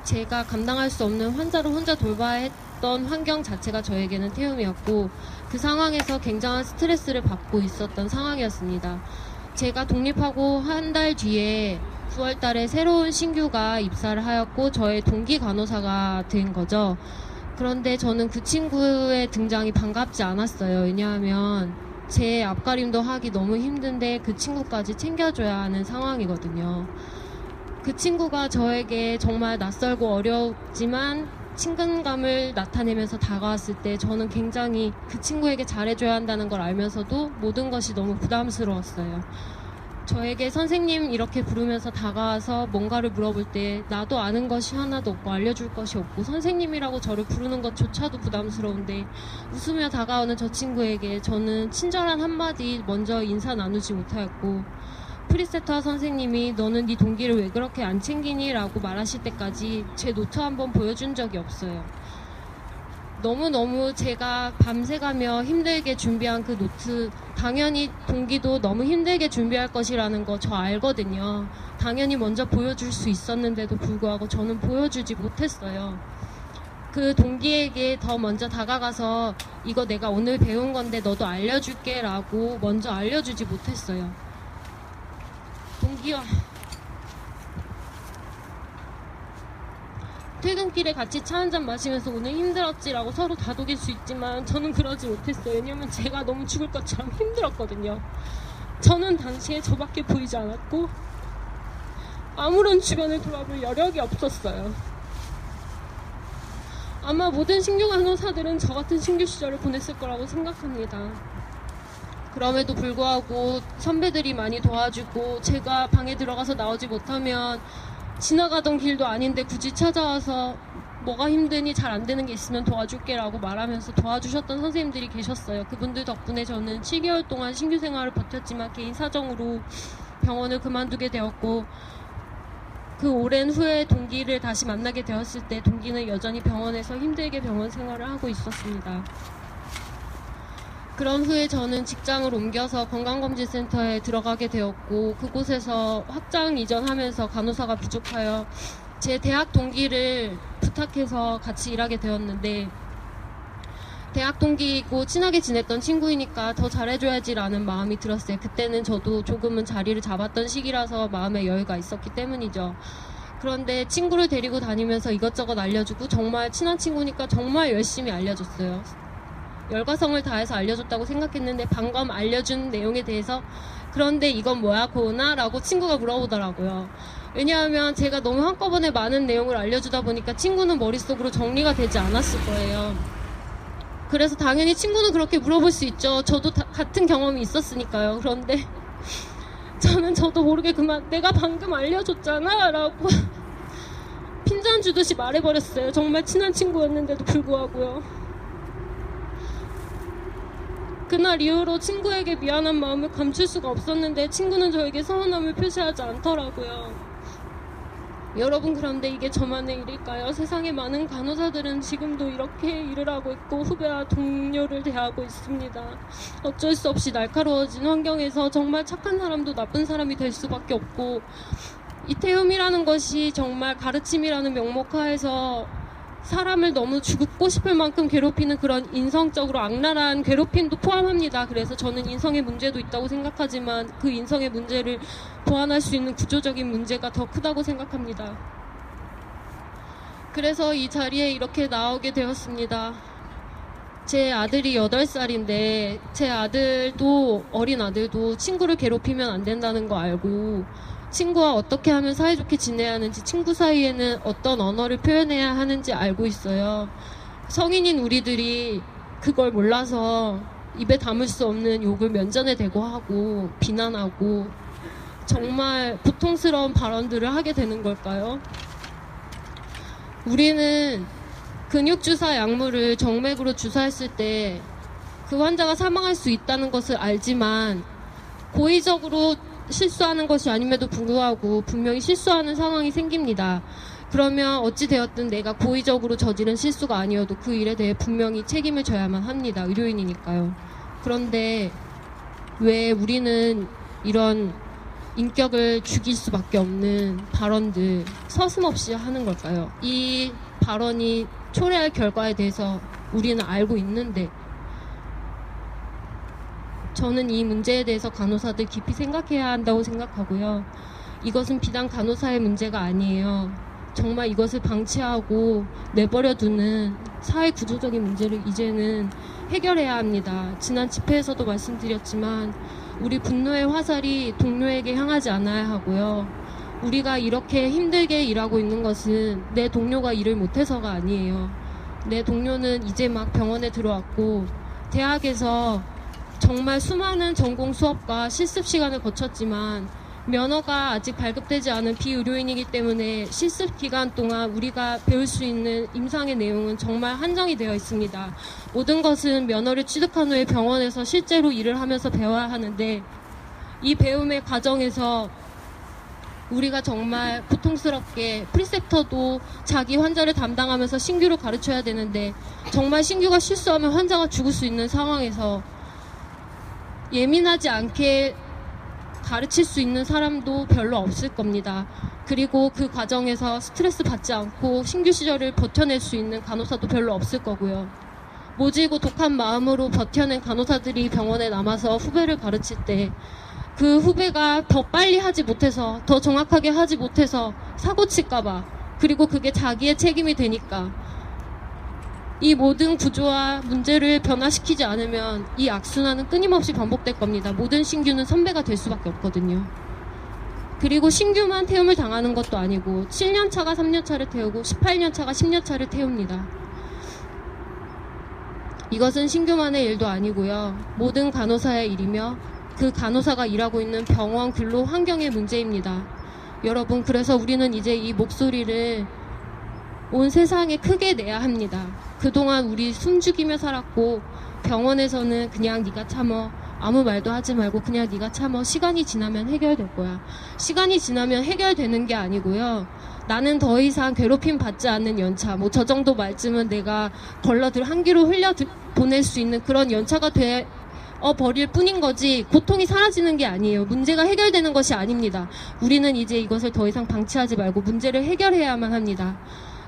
제가 감당할 수 없는 환자를 혼자 돌봐야 했던 환경 자체가 저에게는 태움이었고 그 상황에서 굉장한 스트레스를 받고 있었던 상황이었습니다. 제가 독립하고 한 달 뒤에 9월 달에 새로운 신규가 입사를 하였고 저의 동기 간호사가 된 거죠. 그런데 저는 그 친구의 등장이 반갑지 않았어요. 왜냐하면 제 앞가림도 하기 너무 힘든데 그 친구까지 챙겨줘야 하는 상황이거든요. 그 친구가 저에게 정말 낯설고 어렵지만 친근감을 나타내면서 다가왔을 때 저는 굉장히 그 친구에게 잘해줘야 한다는 걸 알면서도 모든 것이 너무 부담스러웠어요. 저에게 선생님 이렇게 부르면서 다가와서 뭔가를 물어볼 때 나도 아는 것이 하나도 없고 알려줄 것이 없고 선생님이라고 저를 부르는 것조차도 부담스러운데 웃으며 다가오는 저 친구에게 저는 친절한 한마디 먼저 인사 나누지 못하였고 프리세터 선생님이 너는 네 동기를 왜 그렇게 안 챙기니? 라고 말하실 때까지 제 노트 한번 보여준 적이 없어요. 너무너무 제가 밤새가며 힘들게 준비한 그 노트 당연히 동기도 너무 힘들게 준비할 것이라는 거 저 알거든요. 당연히 먼저 보여줄 수 있었는데도 불구하고 저는 보여주지 못했어요. 그 동기에게 더 먼저 다가가서 이거 내가 오늘 배운 건데 너도 알려줄게 라고 먼저 알려주지 못했어요. 동기와 퇴근길에 같이 차 한잔 마시면서 오늘 힘들었지라고 서로 다독일 수 있지만 저는 그러지 못했어요. 왜냐면 제가 너무 죽을 것처럼 힘들었거든요. 저는 당시에 저밖에 보이지 않았고 아무런 주변을 돌아볼 여력이 없었어요. 아마 모든 신규 간호사들은 저 같은 신규 시절을 보냈을 거라고 생각합니다. 그럼에도 불구하고 선배들이 많이 도와주고 제가 방에 들어가서 나오지 못하면 지나가던 길도 아닌데 굳이 찾아와서 뭐가 힘드니 잘 안 되는 게 있으면 도와줄게 라고 말하면서 도와주셨던 선생님들이 계셨어요. 그분들 덕분에 저는 7개월 동안 신규 생활을 버텼지만 개인 사정으로 병원을 그만두게 되었고 그 오랜 후에 동기를 다시 만나게 되었을 때 동기는 여전히 병원에서 힘들게 병원 생활을 하고 있었습니다. 그런 후에 저는 직장을 옮겨서 건강검진센터에 들어가게 되었고 그곳에서 확장 이전하면서 간호사가 부족하여 제 대학 동기를 부탁해서 같이 일하게 되었는데 대학 동기이고 친하게 지냈던 친구이니까 더 잘해줘야지라는 마음이 들었어요. 그때는 저도 조금은 자리를 잡았던 시기라서 마음의 여유가 있었기 때문이죠. 그런데 친구를 데리고 다니면서 이것저것 알려주고 정말 친한 친구니까 정말 열심히 알려줬어요. 열과성을 다해서 알려줬다고 생각했는데 방금 알려준 내용에 대해서 그런데 이건 뭐야 고은아? 라고 친구가 물어보더라고요. 왜냐하면 제가 너무 한꺼번에 많은 내용을 알려주다 보니까 친구는 머릿속으로 정리가 되지 않았을 거예요. 그래서 당연히 친구는 그렇게 물어볼 수 있죠. 저도 같은 경험이 있었으니까요. 그런데 저도 모르게 그만 내가 방금 알려줬잖아 라고 핀잔 주듯이 말해버렸어요. 정말 친한 친구였는데도 불구하고요. 그날 이후로 친구에게 미안한 마음을 감출 수가 없었는데 친구는 저에게 서운함을 표시하지 않더라고요. 여러분 그런데 이게 저만의 일일까요? 세상의 많은 간호사들은 지금도 이렇게 일을 하고 있고 후배와 동료를 대하고 있습니다. 어쩔 수 없이 날카로워진 환경에서 정말 착한 사람도 나쁜 사람이 될 수밖에 없고 이태움이라는 것이 정말 가르침이라는 명목하에서 사람을 너무 죽고 싶을 만큼 괴롭히는 그런 인성적으로 악랄한 괴롭힘도 포함합니다. 그래서 저는 인성의 문제도 있다고 생각하지만 그 인성의 문제를 보완할 수 있는 구조적인 문제가 더 크다고 생각합니다. 그래서 이 자리에 이렇게 나오게 되었습니다. 제 아들이 8살인데 제 아들도 어린 아들도 친구를 괴롭히면 안 된다는 거 알고 친구와 어떻게 하면 사이좋게 지내야 하는지 친구 사이에는 어떤 언어를 표현해야 하는지 알고 있어요. 성인인 우리들이 그걸 몰라서 입에 담을 수 없는 욕을 면전에 대고 하고 비난하고 정말 고통스러운 발언들을 하게 되는 걸까요? 우리는 근육주사 약물을 정맥으로 주사했을 때 그 환자가 사망할 수 있다는 것을 알지만 고의적으로 실수하는 것이 아님에도 불구하고 분명히 실수하는 상황이 생깁니다. 그러면 어찌되었든 내가 고의적으로 저지른 실수가 아니어도 그 일에 대해 분명히 책임을 져야만 합니다. 의료인이니까요. 그런데 왜 우리는 이런 인격을 죽일 수밖에 없는 발언들 서슴없이 하는 걸까요? 이 발언이 초래할 결과에 대해서 우리는 알고 있는데, 저는 이 문제에 대해서 간호사들 깊이 생각해야 한다고 생각하고요. 이것은 비단 간호사의 문제가 아니에요. 정말 이것을 방치하고 내버려두는 사회 구조적인 문제를 이제는 해결해야 합니다. 지난 집회에서도 말씀드렸지만 우리 분노의 화살이 동료에게 향하지 않아야 하고요. 우리가 이렇게 힘들게 일하고 있는 것은 내 동료가 일을 못해서가 아니에요. 내 동료는 이제 막 병원에 들어왔고 대학에서 정말 수많은 전공 수업과 실습 시간을 거쳤지만 면허가 아직 발급되지 않은 비의료인이기 때문에 실습 기간 동안 우리가 배울 수 있는 임상의 내용은 정말 한정이 되어 있습니다. 모든 것은 면허를 취득한 후에 병원에서 실제로 일을 하면서 배워야 하는데, 이 배움의 과정에서 우리가 정말 고통스럽게 프리셉터도 자기 환자를 담당하면서 신규를 가르쳐야 되는데, 정말 신규가 실수하면 환자가 죽을 수 있는 상황에서 예민하지 않게 가르칠 수 있는 사람도 별로 없을 겁니다. 그리고 그 과정에서 스트레스 받지 않고 신규 시절을 버텨낼 수 있는 간호사도 별로 없을 거고요. 모질고 독한 마음으로 버텨낸 간호사들이 병원에 남아서 후배를 가르칠 때 그 후배가 더 빨리 하지 못해서, 더 정확하게 하지 못해서 사고 칠까봐, 그리고 그게 자기의 책임이 되니까, 이 모든 구조와 문제를 변화시키지 않으면 이 악순환은 끊임없이 반복될 겁니다. 모든 신규는 선배가 될 수밖에 없거든요. 그리고 신규만 태움을 당하는 것도 아니고 7년차가 3년차를 태우고 18년차가 10년차를 태웁니다. 이것은 신규만의 일도 아니고요. 모든 간호사의 일이며 그 간호사가 일하고 있는 병원 근로 환경의 문제입니다. 여러분, 그래서 우리는 이제 이 목소리를 온 세상에 크게 내야 합니다. 그동안 우리 숨죽이며 살았고, 병원에서는 그냥 네가 참어, 아무 말도 하지 말고 그냥 네가 참어, 시간이 지나면 해결될 거야. 시간이 지나면 해결되는 게 아니고요. 나는 더 이상 괴롭힘 받지 않는 연차, 뭐 저 정도 말쯤은 내가 한 귀로 흘려 보낼 수 있는 그런 연차가 버릴 뿐인 거지, 고통이 사라지는 게 아니에요. 문제가 해결되는 것이 아닙니다. 우리는 이제 이것을 더 이상 방치하지 말고 문제를 해결해야만 합니다.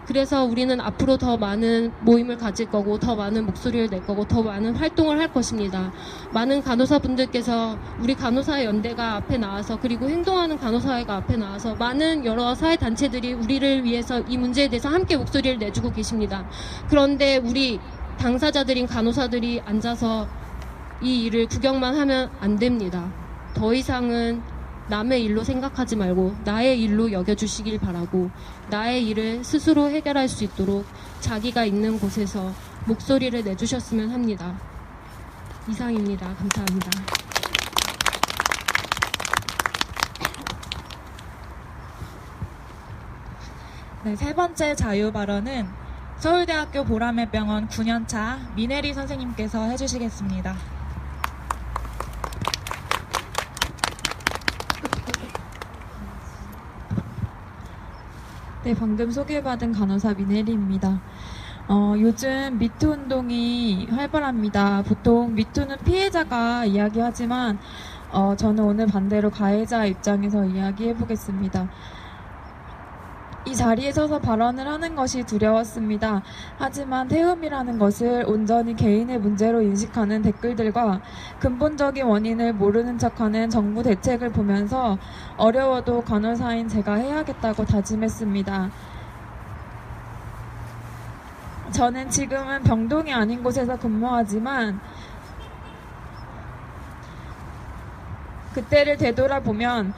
그래서 우리는 앞으로 더 많은 모임을 가질 거고, 더 많은 목소리를 낼 거고, 더 많은 활동을 할 것입니다. 많은 간호사분들께서 우리 간호사의 연대가 앞에 나와서, 그리고 행동하는 간호사회가 앞에 나와서 많은 여러 사회단체들이 우리를 위해서 이 문제에 대해서 함께 목소리를 내주고 계십니다. 그런데 우리 당사자들인 간호사들이 앉아서 이 일을 구경만 하면 안 됩니다. 더 이상은 남의 일로 생각하지 말고 나의 일로 여겨주시길 바라고, 나의 일을 스스로 해결할 수 있도록 자기가 있는 곳에서 목소리를 내주셨으면 합니다. 이상입니다. 감사합니다. 네, 세 번째 자유 발언은 서울대학교 보라매병원 9년차 미네리 선생님께서 해주시겠습니다. 네, 방금 소개받은 간호사 미네리입니다. 요즘 미투 운동이 활발합니다. 보통 미투는 피해자가 이야기하지만 저는 오늘 반대로 가해자 입장에서 이야기해 보겠습니다. 이 자리에 서서 발언을 하는 것이 두려웠습니다. 하지만 태움이라는 것을 온전히 개인의 문제로 인식하는 댓글들과 근본적인 원인을 모르는 척하는 정부 대책을 보면서 어려워도 간호사인 제가 해야겠다고 다짐했습니다. 저는 지금은 병동이 아닌 곳에서 근무하지만 그때를 되돌아보면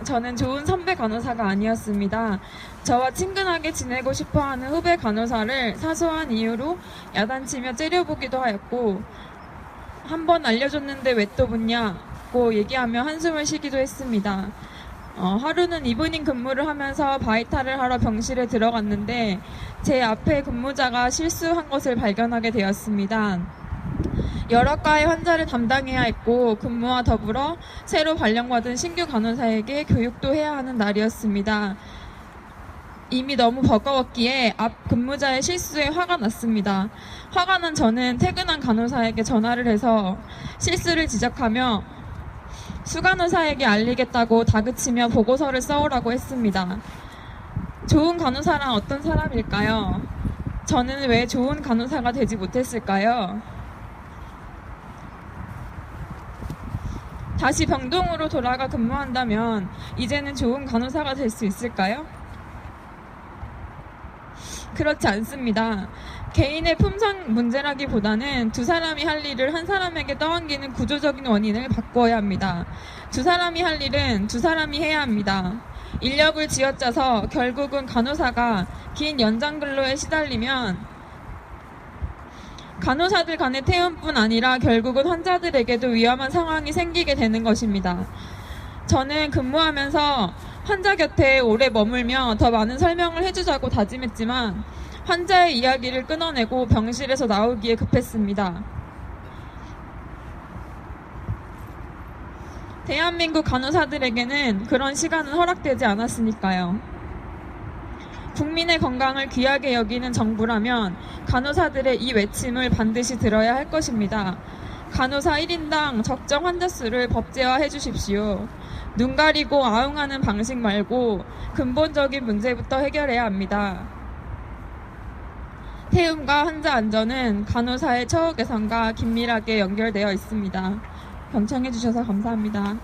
저는 좋은 선배 간호사가 아니었습니다. 저와 친근하게 지내고 싶어하는 후배 간호사를 사소한 이유로 야단치며 째려보기도 하였고, 한 번 알려줬는데 왜 또 묻냐고 얘기하며 한숨을 쉬기도 했습니다. 하루는 이브닝 근무를 하면서 바이탈을 하러 병실에 들어갔는데 제 앞에 근무자가 실수한 것을 발견하게 되었습니다. 여러 과의 환자를 담당해야 했고 근무와 더불어 새로 발령받은 신규 간호사에게 교육도 해야 하는 날이었습니다. 이미 너무 버거웠기에 앞 근무자의 실수에 화가 났습니다. 화가 난 저는 퇴근한 간호사에게 전화를 해서 실수를 지적하며 수간호사에게 알리겠다고 다그치며 보고서를 써오라고 했습니다. 좋은 간호사란 어떤 사람일까요? 저는 왜 좋은 간호사가 되지 못했을까요? 다시 병동으로 돌아가 근무한다면 이제는 좋은 간호사가 될 수 있을까요? 그렇지 않습니다. 개인의 품성 문제라기보다는 두 사람이 할 일을 한 사람에게 떠넘기는 구조적인 원인을 바꿔야 합니다. 두 사람이 할 일은 두 사람이 해야 합니다. 인력을 쥐어짜서 결국은 간호사가 긴 연장 근로에 시달리면 간호사들 간의 태움뿐 아니라 결국은 환자들에게도 위험한 상황이 생기게 되는 것입니다. 저는 근무하면서 환자 곁에 오래 머물며 더 많은 설명을 해주자고 다짐했지만 환자의 이야기를 끊어내고 병실에서 나오기에 급했습니다. 대한민국 간호사들에게는 그런 시간은 허락되지 않았으니까요. 국민의 건강을 귀하게 여기는 정부라면 간호사들의 이 외침을 반드시 들어야 할 것입니다. 간호사 1인당 적정 환자 수를 법제화해 주십시오. 눈 가리고 아웅하는 방식 말고 근본적인 문제부터 해결해야 합니다. 태움과 환자 안전은 간호사의 처우 개선과 긴밀하게 연결되어 있습니다. 경청해 주셔서 감사합니다.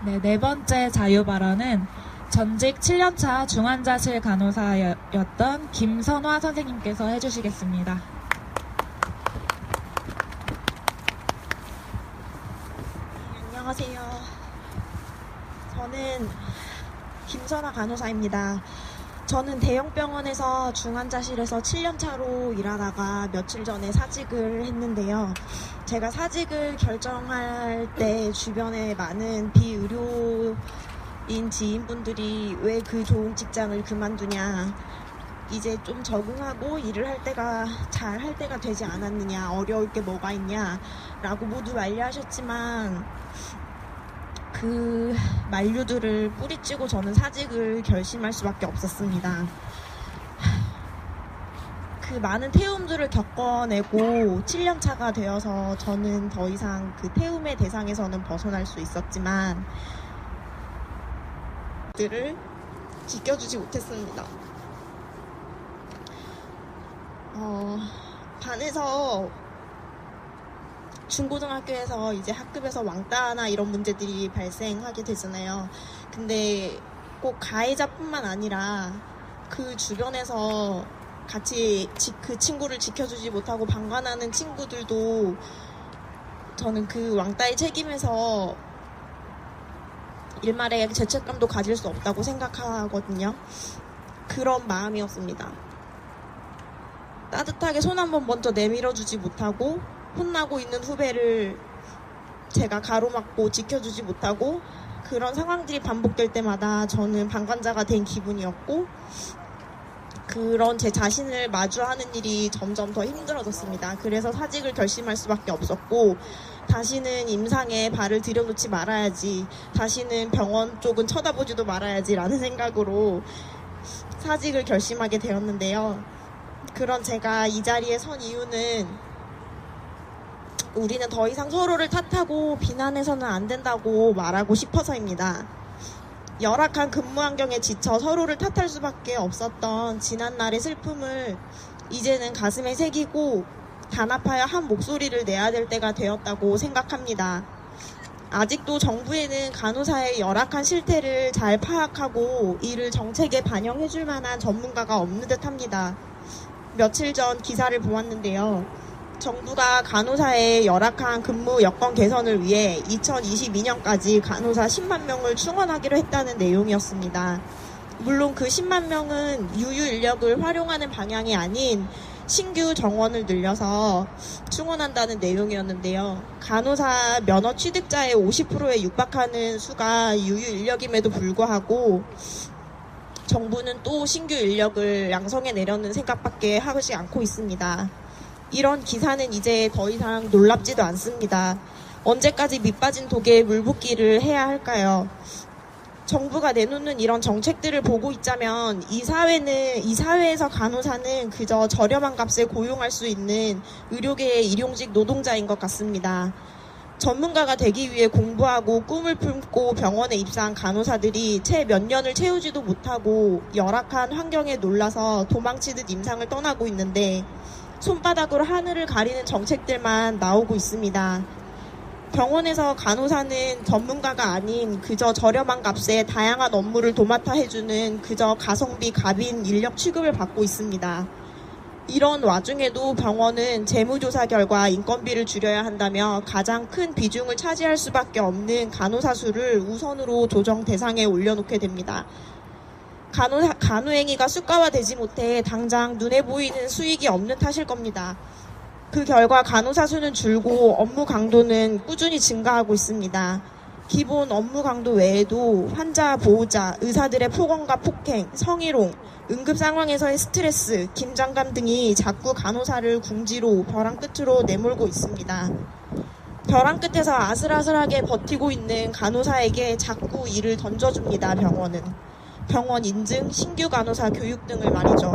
네, 네 번째 자유 발언은 전직 7년차 중환자실 간호사였던 김선화 선생님께서 해주시겠습니다. 안녕하세요. 저는 김선화 간호사입니다. 저는 대형병원에서 중환자실에서 7년차로 일하다가 며칠 전에 사직을 했는데요. 제가 사직을 결정할 때 주변에 많은 비의료인 지인분들이 왜 그 좋은 직장을 그만두냐, 이제 좀 적응하고 일을 할 때가 잘 할 때가 되지 않았느냐, 어려울 게 뭐가 있냐 라고 모두 만류하셨지만 그 만류들을 뿌리치고 저는 사직을 결심할 수밖에 없었습니다. 그 많은 태움들을 겪어내고 7년차가 되어서 저는 더 이상 그 태움의 대상에서는 벗어날 수 있었지만 들을 지켜주지 못했습니다. 반에서 중고등학교에서 이제 학급에서 왕따나 이런 문제들이 발생하게 되잖아요. 근데 꼭 가해자뿐만 아니라 그 주변에서 같이 그 친구를 지켜주지 못하고 방관하는 친구들도 저는 그 왕따의 책임에서 일말의 죄책감도 가질 수 없다고 생각하거든요. 그런 마음이었습니다. 따뜻하게 손 한번 먼저 내밀어주지 못하고 혼나고 있는 후배를 제가 가로막고 지켜주지 못하고 그런 상황들이 반복될 때마다 저는 방관자가 된 기분이었고 그런 제 자신을 마주하는 일이 점점 더 힘들어졌습니다. 그래서 사직을 결심할 수밖에 없었고 다시는 임상에 발을 들여놓지 말아야지, 다시는 병원 쪽은 쳐다보지도 말아야지 라는 생각으로 사직을 결심하게 되었는데요. 그런 제가 이 자리에 선 이유는 우리는 더 이상 서로를 탓하고 비난해서는 안 된다고 말하고 싶어서입니다. 열악한 근무 환경에 지쳐 서로를 탓할 수밖에 없었던 지난날의 슬픔을 이제는 가슴에 새기고 단합하여 한 목소리를 내야 될 때가 되었다고 생각합니다. 아직도 정부에는 간호사의 열악한 실태를 잘 파악하고 이를 정책에 반영해줄 만한 전문가가 없는 듯합니다. 며칠 전 기사를 보았는데요. 정부가 간호사의 열악한 근무 여건 개선을 위해 2022년까지 간호사 10만 명을 충원하기로 했다는 내용이었습니다. 물론 그 10만 명은 유유 인력을 활용하는 방향이 아닌 신규 정원을 늘려서 충원한다는 내용이었는데요. 간호사 면허 취득자의 50%에 육박하는 수가 유유 인력임에도 불구하고 정부는 또 신규 인력을 양성해 내려는 생각밖에 하지 않고 있습니다. 이런 기사는 이제 더 이상 놀랍지도 않습니다. 언제까지 밑빠진 독에 물붓기를 해야 할까요? 정부가 내놓는 이런 정책들을 보고 있자면 이 사회에서 간호사는 그저 저렴한 값에 고용할 수 있는 의료계의 일용직 노동자인 것 같습니다. 전문가가 되기 위해 공부하고 꿈을 품고 병원에 입사한 간호사들이 채 몇 년을 채우지도 못하고 열악한 환경에 놀라서 도망치듯 임상을 떠나고 있는데 손바닥으로 하늘을 가리는 정책들만 나오고 있습니다. 병원에서 간호사는 전문가가 아닌 그저 저렴한 값에 다양한 업무를 도맡아 해주는 그저 가성비 갑인 인력 취급을 받고 있습니다. 이런 와중에도 병원은 재무조사 결과 인건비를 줄여야 한다며 가장 큰 비중을 차지할 수밖에 없는 간호사 수를 우선으로 조정 대상에 올려놓게 됩니다. 간호행위가 수가화되지 못해 당장 눈에 보이는 수익이 없는 탓일 겁니다. 그 결과 간호사 수는 줄고 업무 강도는 꾸준히 증가하고 있습니다. 기본 업무 강도 외에도 환자, 보호자, 의사들의 폭언과 폭행, 성희롱, 응급 상황에서의 스트레스, 긴장감 등이 자꾸 간호사를 궁지로 벼랑 끝으로 내몰고 있습니다. 벼랑 끝에서 아슬아슬하게 버티고 있는 간호사에게 자꾸 일을 던져줍니다. 병원 인증, 신규 간호사 교육 등을 말이죠.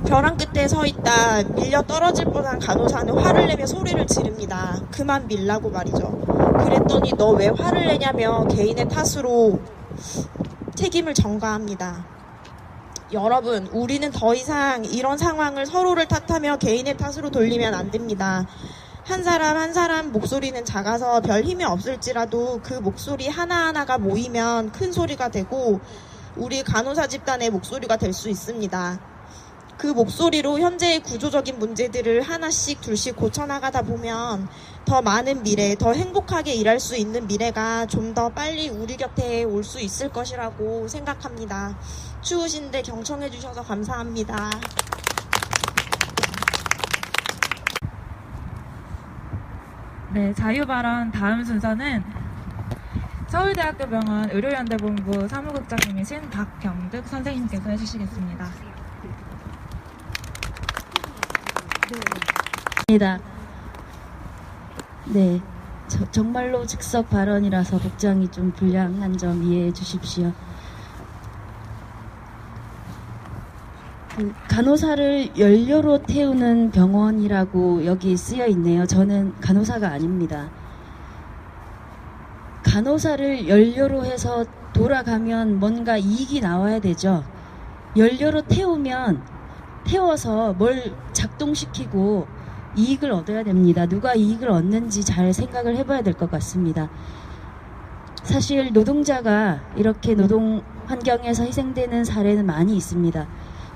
벼랑 끝에 서 있다 밀려 떨어질 뻔한 간호사는 화를 내며 소리를 지릅니다. 그만 밀라고 말이죠. 그랬더니 너 왜 화를 내냐며 개인의 탓으로 책임을 전가합니다. 여러분, 우리는 더 이상 이런 상황을 서로를 탓하며 개인의 탓으로 돌리면 안 됩니다. 한 사람 한 사람 목소리는 작아서 별 힘이 없을지라도 그 목소리 하나하나가 모이면 큰 소리가 되고 우리 간호사 집단의 목소리가 될 수 있습니다. 그 목소리로 현재의 구조적인 문제들을 하나씩 둘씩 고쳐나가다 보면 더 많은 미래, 더 행복하게 일할 수 있는 미래가 좀 더 빨리 우리 곁에 올 수 있을 것이라고 생각합니다. 추우신데 경청해 주셔서 감사합니다. 네, 자유발언 다음 순서는 서울대학교 병원 의료연대본부 사무국장님이신 박경득 선생님께서 해주시겠습니다. 네, 정말로 즉석 발언이라서 복장이 좀 불량한 점 이해해 주십시오. 간호사를 연료로 태우는 병원이라고 여기 쓰여 있네요. 저는 간호사가 아닙니다. 간호사를 연료로 해서 돌아가면 뭔가 이익이 나와야 되죠. 연료로 태워서 뭘 작동시키고 이익을 얻어야 됩니다. 누가 이익을 얻는지 잘 생각을 해봐야 될 것 같습니다. 사실 노동자가 이렇게 노동 환경에서 희생되는 사례는 많이 있습니다.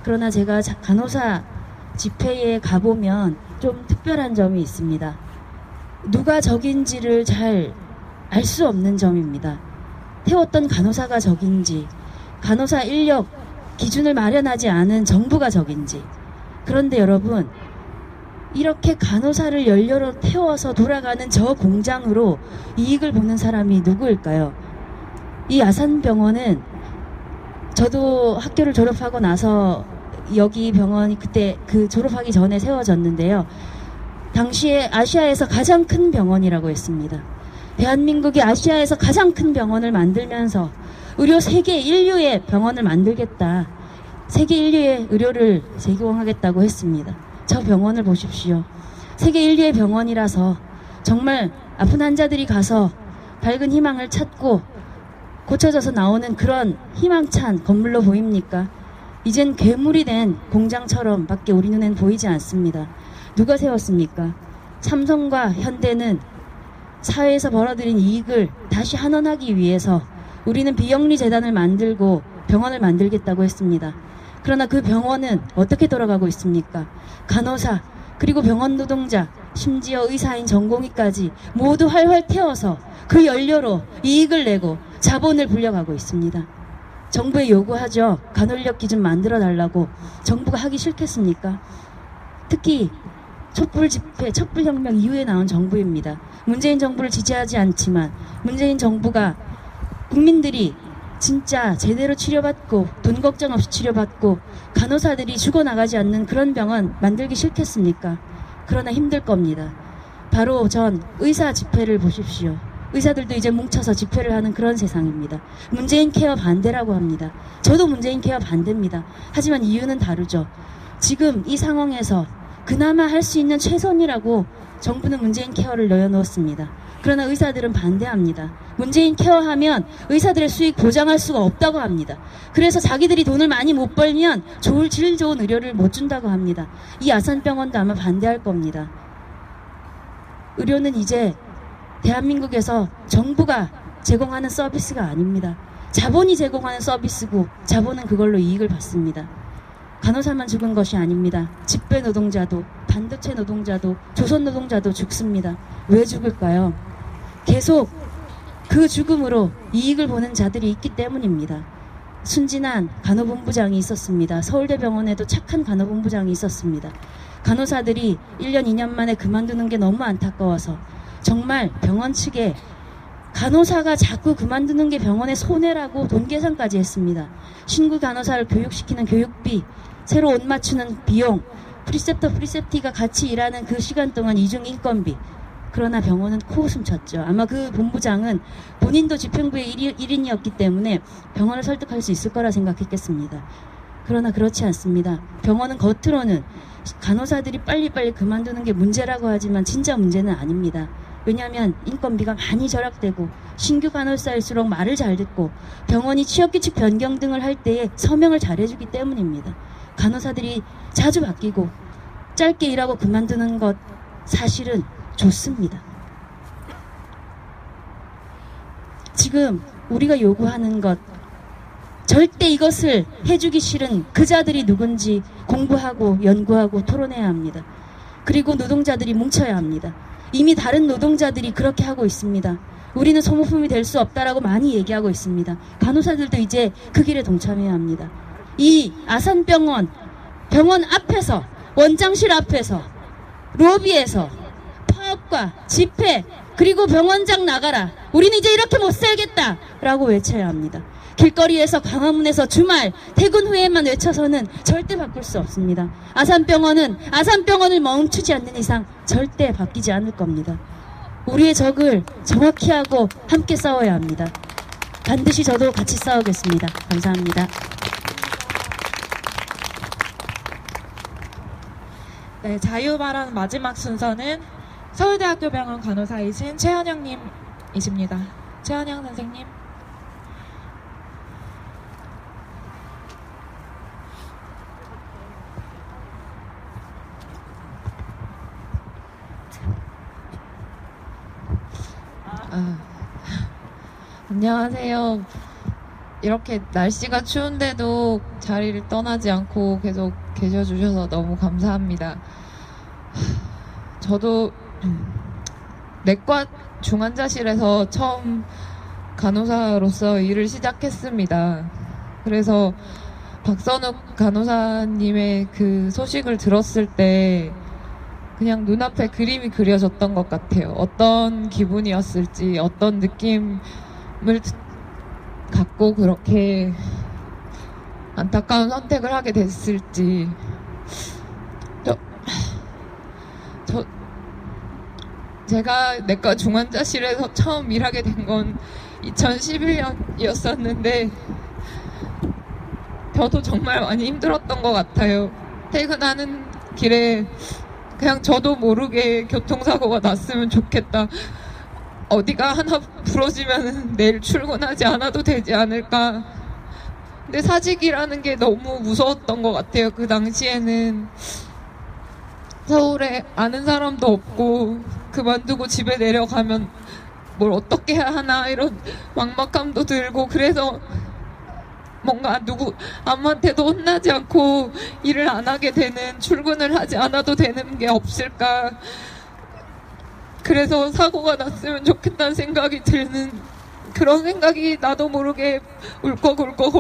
그러나 제가 간호사 집회에 가보면 좀 특별한 점이 있습니다. 누가 적인지를 잘 알 수 없는 점입니다. 태웠던 간호사가 적인지, 간호사 인력 기준을 마련하지 않은 정부가 적인지. 그런데 여러분, 이렇게 간호사를 연료로 태워서 돌아가는 저 공장으로 이익을 보는 사람이 누구일까요? 이 아산병원은 저도 학교를 졸업하고 나서 여기 병원이 그때 졸업하기 전에 세워졌는데요. 당시에 아시아에서 가장 큰 병원이라고 했습니다. 대한민국이 아시아에서 가장 큰 병원을 만들면서 의료 세계 인류의 병원을 만들겠다. 세계 인류의 의료를 제공하겠다고 했습니다. 저 병원을 보십시오. 세계 인류의 병원이라서 정말 아픈 환자들이 가서 밝은 희망을 찾고 고쳐져서 나오는 그런 희망찬 건물로 보입니까? 이젠 괴물이 된 공장처럼 밖에 우리 눈엔 보이지 않습니다. 누가 세웠습니까? 삼성과 현대는 사회에서 벌어들인 이익을 다시 환원하기 위해서 우리는 비영리 재단을 만들고 병원을 만들겠다고 했습니다. 그러나 그 병원은 어떻게 돌아가고 있습니까? 간호사, 그리고 병원 노동자, 심지어 의사인 전공의까지 모두 활활 태워서 그 연료로 이익을 내고 자본을 불려가고 있습니다. 정부에 요구하죠. 간호인력 기준 만들어 달라고. 정부가 하기 싫겠습니까? 특히 촛불 집회, 촛불혁명 이후에 나온 정부입니다. 문재인 정부를 지지하지 않지만 문재인 정부가 국민들이 진짜 제대로 치료받고 돈 걱정 없이 치료받고 간호사들이 죽어나가지 않는 그런 병원 만들기 싫겠습니까? 그러나 힘들 겁니다. 바로 전 의사 집회를 보십시오. 의사들도 이제 뭉쳐서 집회를 하는 그런 세상입니다. 문재인 케어 반대라고 합니다. 저도 문재인 케어 반대입니다. 하지만 이유는 다르죠. 지금 이 상황에서 그나마 할 수 있는 최선이라고 정부는 문재인 케어를 넣어놓았습니다. 그러나 의사들은 반대합니다. 문재인 케어하면 의사들의 수익 보장할 수가 없다고 합니다. 그래서 자기들이 돈을 많이 못 벌면 질 좋은 의료를 못 준다고 합니다. 이 아산병원도 아마 반대할 겁니다. 의료는 이제 대한민국에서 정부가 제공하는 서비스가 아닙니다. 자본이 제공하는 서비스고 자본은 그걸로 이익을 받습니다. 간호사만 죽은 것이 아닙니다. 집배 노동자도, 반도체 노동자도, 조선 노동자도 죽습니다. 왜 죽을까요? 계속 그 죽음으로 이익을 보는 자들이 있기 때문입니다. 순진한 간호본부장이 있었습니다. 서울대병원에도 착한 간호본부장이 있었습니다. 간호사들이 1년, 2년 만에 그만두는 게 너무 안타까워서 정말 병원 측에 간호사가 자꾸 그만두는 게 병원의 손해라고 돈 계산까지 했습니다. 신규 간호사를 교육시키는 교육비, 새로 옷 맞추는 비용, 프리셉터, 프리셉티가 같이 일하는 그 시간 동안 이중 인건비. 그러나 병원은 코웃음 쳤죠. 아마 그 본부장은 본인도 집행부의 1인이었기 때문에 병원을 설득할 수 있을 거라 생각했겠습니다. 그러나 그렇지 않습니다. 병원은 겉으로는 간호사들이 빨리빨리 그만두는 게 문제라고 하지만 진짜 문제는 아닙니다. 왜냐하면 인건비가 많이 절약되고 신규 간호사일수록 말을 잘 듣고 병원이 취업규칙 변경 등을 할 때에 서명을 잘해주기 때문입니다. 간호사들이 자주 바뀌고 짧게 일하고 그만두는 것 사실은 좋습니다. 지금 우리가 요구하는 것 절대 이것을 해주기 싫은 그자들이 누군지 공부하고 연구하고 토론해야 합니다. 그리고 노동자들이 뭉쳐야 합니다. 이미 다른 노동자들이 그렇게 하고 있습니다. 우리는 소모품이 될 수 없다라고 많이 얘기하고 있습니다. 간호사들도 이제 그 길에 동참해야 합니다. 이 아산병원 병원 앞에서 원장실 앞에서 로비에서 파업과 집회 그리고 병원장 나가라. 우리는 이제 이렇게 못 살겠다라고 외쳐야 합니다. 길거리에서 광화문에서 주말 퇴근 후에만 외쳐서는 절대 바꿀 수 없습니다. 아산병원을 멈추지 않는 이상 절대 바뀌지 않을 겁니다. 우리의 적을 정확히 하고 함께 싸워야 합니다. 반드시 저도 같이 싸우겠습니다. 감사합니다. 네, 자유발언 마지막 순서는 서울대학교 병원 간호사이신 최현영님이십니다. 최현영 선생님. 안녕하세요. 이렇게 날씨가 추운데도 자리를 떠나지 않고 계속 계셔주셔서 너무 감사합니다. 저도 내과 중환자실에서 처음 간호사로서 일을 시작했습니다. 그래서 박선욱 간호사님의 그 소식을 들었을 때 그냥 눈앞에 그림이 그려졌던 것 같아요. 어떤 기분이었을지, 어떤 느낌을 갖고 그렇게 안타까운 선택을 하게 됐을지. 제가 내과 중환자실에서 처음 일하게 된 건 2011년이었었는데 저도 정말 많이 힘들었던 것 같아요. 퇴근하는 길에 그냥 저도 모르게 교통사고가 났으면 좋겠다. 어디가 하나 부러지면 내일 출근하지 않아도 되지 않을까. 근데 사직이라는 게 너무 무서웠던 것 같아요. 그 당시에는 서울에 아는 사람도 없고 그만두고 집에 내려가면 뭘 어떻게 해야 하나 이런 막막함도 들고, 그래서 뭔가 아무한테도 혼나지 않고 일을 안 하게 되는, 출근을 하지 않아도 되는 게 없을까. 그래서 사고가 났으면 좋겠다는 생각이 드는, 그런 생각이 나도 모르게 울컥울컥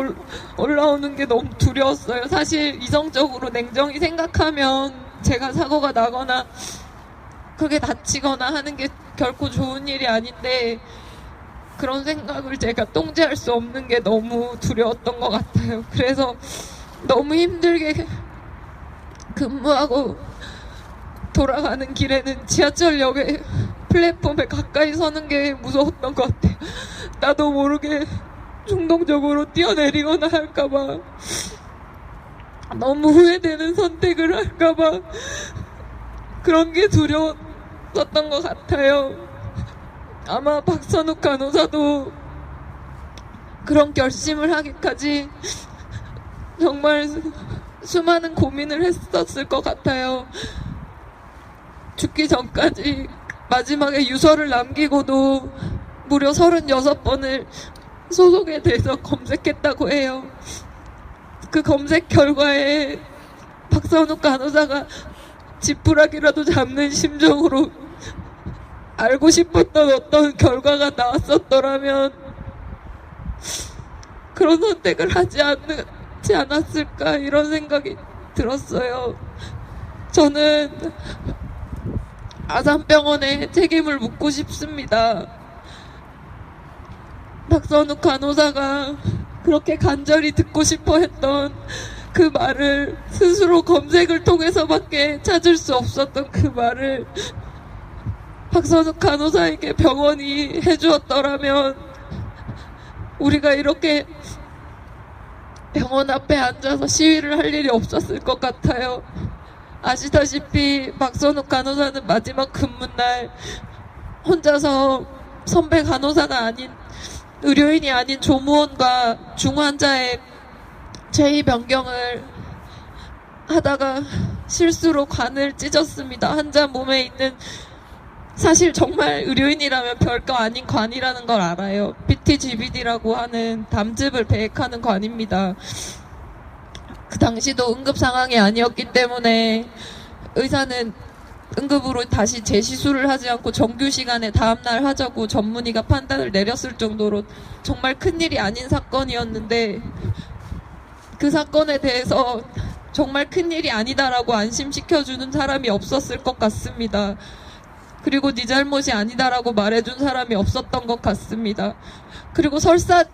올라오는 게 너무 두려웠어요. 사실 이성적으로 냉정히 생각하면 제가 사고가 나거나 크게 다치거나 하는 게 결코 좋은 일이 아닌데 그런 생각을 제가 통제할 수 없는 게 너무 두려웠던 것 같아요. 그래서 너무 힘들게 근무하고 돌아가는 길에는 지하철역에 플랫폼에 가까이 서는 게 무서웠던 것 같아요. 나도 모르게 충동적으로 뛰어내리거나 할까봐, 너무 후회되는 선택을 할까봐 그런 게 두려웠던 것 같아요. 아마 박선욱 간호사도 그런 결심을 하기까지 정말 수많은 고민을 했었을 것 같아요. 죽기 전까지 마지막에 유서를 남기고도 무려 36번을 소송에 대해서 검색했다고 해요. 그 검색 결과에 박선욱 간호사가 지푸라기라도 잡는 심정으로 알고 싶었던 어떤 결과가 나왔었더라면 그런 선택을 하지 않았을까, 이런 생각이 들었어요. 저는 아산병원에 책임을 묻고 싶습니다. 박선욱 간호사가 그렇게 간절히 듣고 싶어 했던 그 말을, 스스로 검색을 통해서밖에 찾을 수 없었던 그 말을 박선욱 간호사에게 병원이 해주었더라면 우리가 이렇게 병원 앞에 앉아서 시위를 할 일이 없었을 것 같아요. 아시다시피 박선욱 간호사는 마지막 근무날 혼자서 선배 간호사가 아닌, 의료인이 아닌 조무원과 중환자의 제의 변경을 하다가 실수로 관을 찢었습니다. 환자 몸에 있는, 사실 정말 의료인이라면 별거 아닌 관이라는 걸 알아요. BTGBD라고 하는 담즙을 배액하는 관입니다. 그 당시도 응급 상황이 아니었기 때문에 의사는 응급으로 다시 재시술을 하지 않고 정규 시간에 다음날 하자고 전문의가 판단을 내렸을 정도로 정말 큰일이 아닌 사건이었는데, 그 사건에 대해서 정말 큰일이 아니다라고 안심시켜주는 사람이 없었을 것 같습니다. 그리고 네 잘못이 아니다라고 말해준 사람이 없었던 것 같습니다. 그리고 설사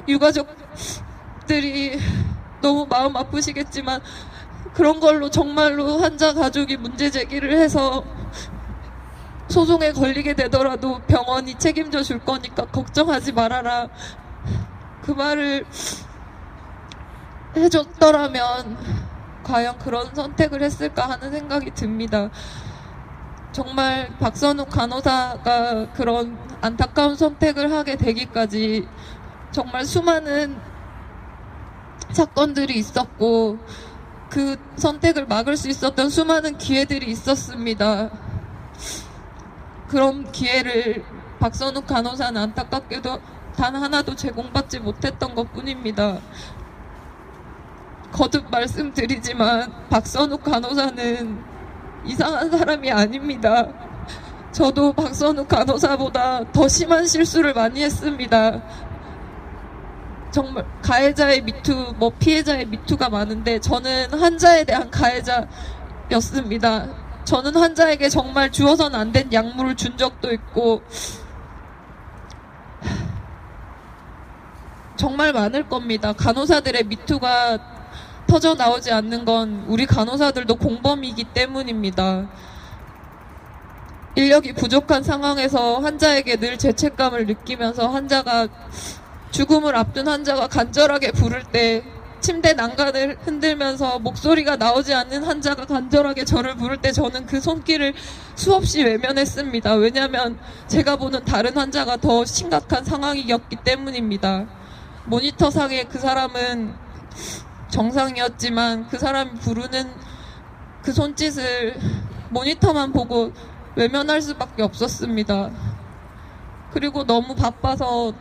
유가족들이 너무 마음 아프시겠지만 그런 걸로 정말로 환자 가족이 문제 제기를 해서 소송에 걸리게 되더라도 병원이 책임져 줄 거니까 걱정하지 말아라, 그 말을 해줬더라면 과연 그런 선택을 했을까 하는 생각이 듭니다. 정말 박선욱 간호사가 그런 안타까운 선택을 하게 되기까지 정말 수많은 사건들이 있었고 그 선택을 막을 수 있었던 수많은 기회들이 있었습니다. 그런 기회를 박선욱 간호사는 안타깝게도 단 하나도 제공받지 못했던 것 뿐입니다. 거듭 말씀드리지만 박선욱 간호사는 이상한 사람이 아닙니다. 저도 박선욱 간호사보다 더 심한 실수를 많이 했습니다. 정말 가해자의 미투, 피해자의 미투가 많은데 저는 환자에 대한 가해자였습니다. 저는 환자에게 정말 주어서는 안 된 약물을 준 적도 있고 정말 많을 겁니다. 간호사들의 미투가 터져 나오지 않는 건 우리 간호사들도 공범이기 때문입니다. 인력이 부족한 상황에서 환자에게 늘 죄책감을 느끼면서 죽음을 앞둔 환자가 간절하게 부를 때 침대 난간을 흔들면서 목소리가 나오지 않는 환자가 간절하게 저를 부를 때 저는 그 손길을 수없이 외면했습니다. 왜냐하면 제가 보는 다른 환자가 더 심각한 상황이었기 때문입니다. 모니터상에 그 사람은 정상이었지만 그 사람이 부르는 그 손짓을 모니터만 보고 외면할 수밖에 없었습니다. 그리고 너무 바빠서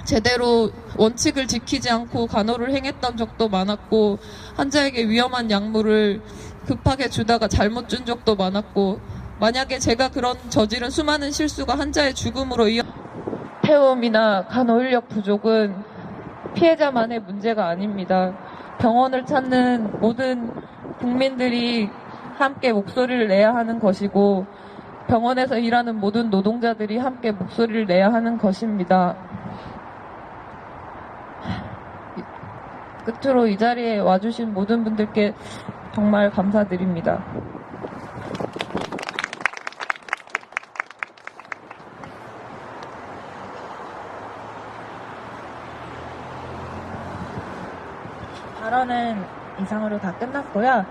제대로 원칙을 지키지 않고 간호를 행했던 적도 많았고 환자에게 위험한 약물을 급하게 주다가 잘못 준 적도 많았고 만약에 제가 그런 저지른 수많은 실수가 환자의 죽음으로 태움이나 간호 인력 부족은 피해자만의 문제가 아닙니다. 병원을 찾는 모든 국민들이 함께 목소리를 내야 하는 것이고 병원에서 일하는 모든 노동자들이 함께 목소리를 내야 하는 것입니다. 끝으로 이 자리에 와주신 모든 분들께 정말 감사드립니다. 발언은 이상으로 다 끝났고요.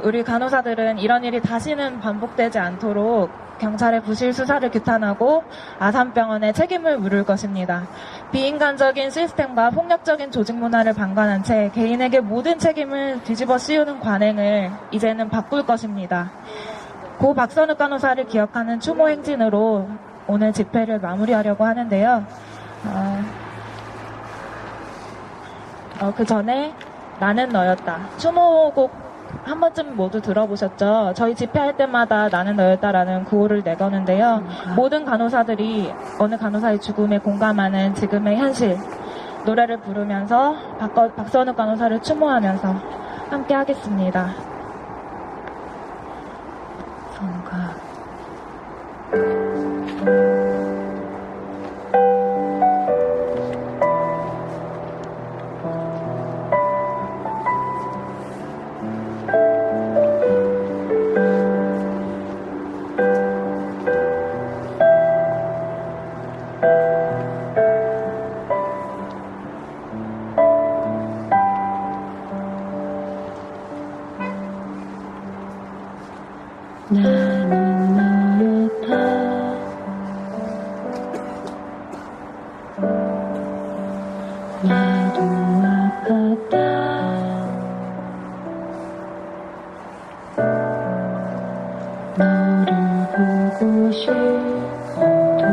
우리 간호사들은 이런 일이 다시는 반복되지 않도록 경찰의 부실 수사를 규탄하고 아산병원에 책임을 물을 것입니다. 비인간적인 시스템과 폭력적인 조직 문화를 방관한 채 개인에게 모든 책임을 뒤집어 씌우는 관행을 이제는 바꿀 것입니다. 고 박선욱 간호사를 기억하는 추모 행진으로 오늘 집회를 마무리하려고 하는데요. 그 전에 나는 너였다. 추모곡 한 번쯤 모두 들어보셨죠? 저희 집회할 때마다 나는 너였다라는 구호를 내거는데요. 모든 간호사들이 어느 간호사의 죽음에 공감하는 지금의 현실, 노래를 부르면서 박선욱 간호사를 추모하면서 함께 하겠습니다. 선우가 나는 너였다. 나도 아팠다. 너를 보고 싶어도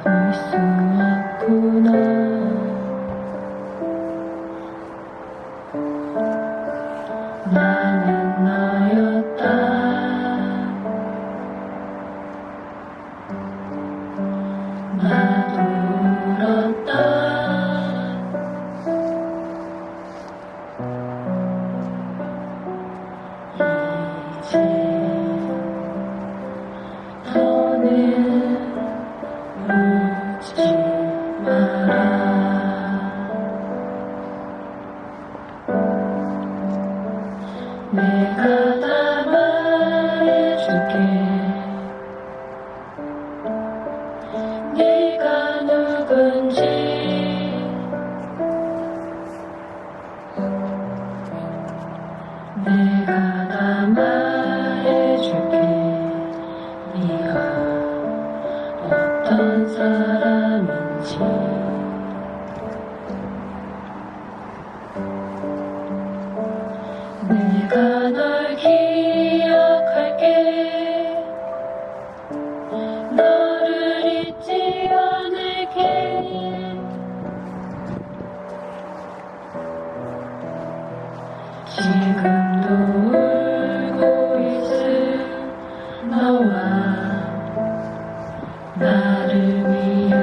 볼 수 없구나. 나는 너였다. 나도 울었다. 이제 더는 울지 마라. 내가 다 말해줄게. 네가 누군지. 내가 다 말해줄게. 네가 어떤 사람인지. 내가 널 기억할게. 너를 잊지 않을게. 지금도 울고 있을 너와 나를 위해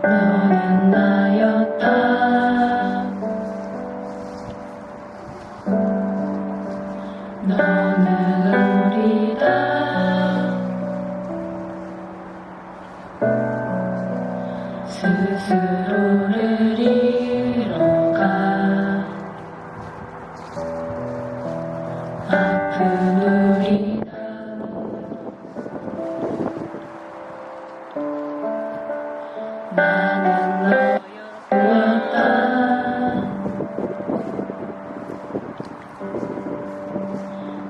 너는 나였다. 너는 우리다. 스스로를 잃어가 아픈 우리다. 나는 너였다.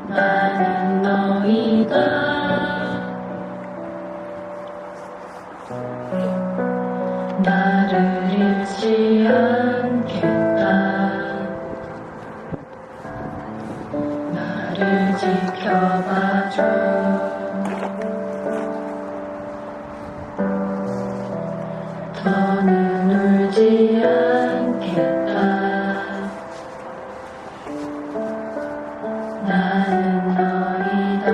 나는 너이다. 나를 잃지 않겠다. 나를 지켜봐줘. 더는 울지 않겠다. 나는 너이다.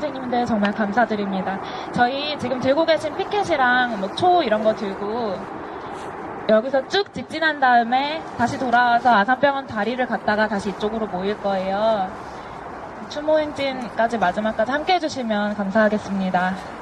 선생님들 정말 감사드립니다. 저희 지금 들고 계신 피켓이랑 뭐 초 이런 거 들고 여기서 쭉 직진한 다음에 다시 돌아와서 아산병원 다리를 갔다가 다시 이쪽으로 모일 거예요. 추모 행진까지 마지막까지 함께 해주시면 감사하겠습니다.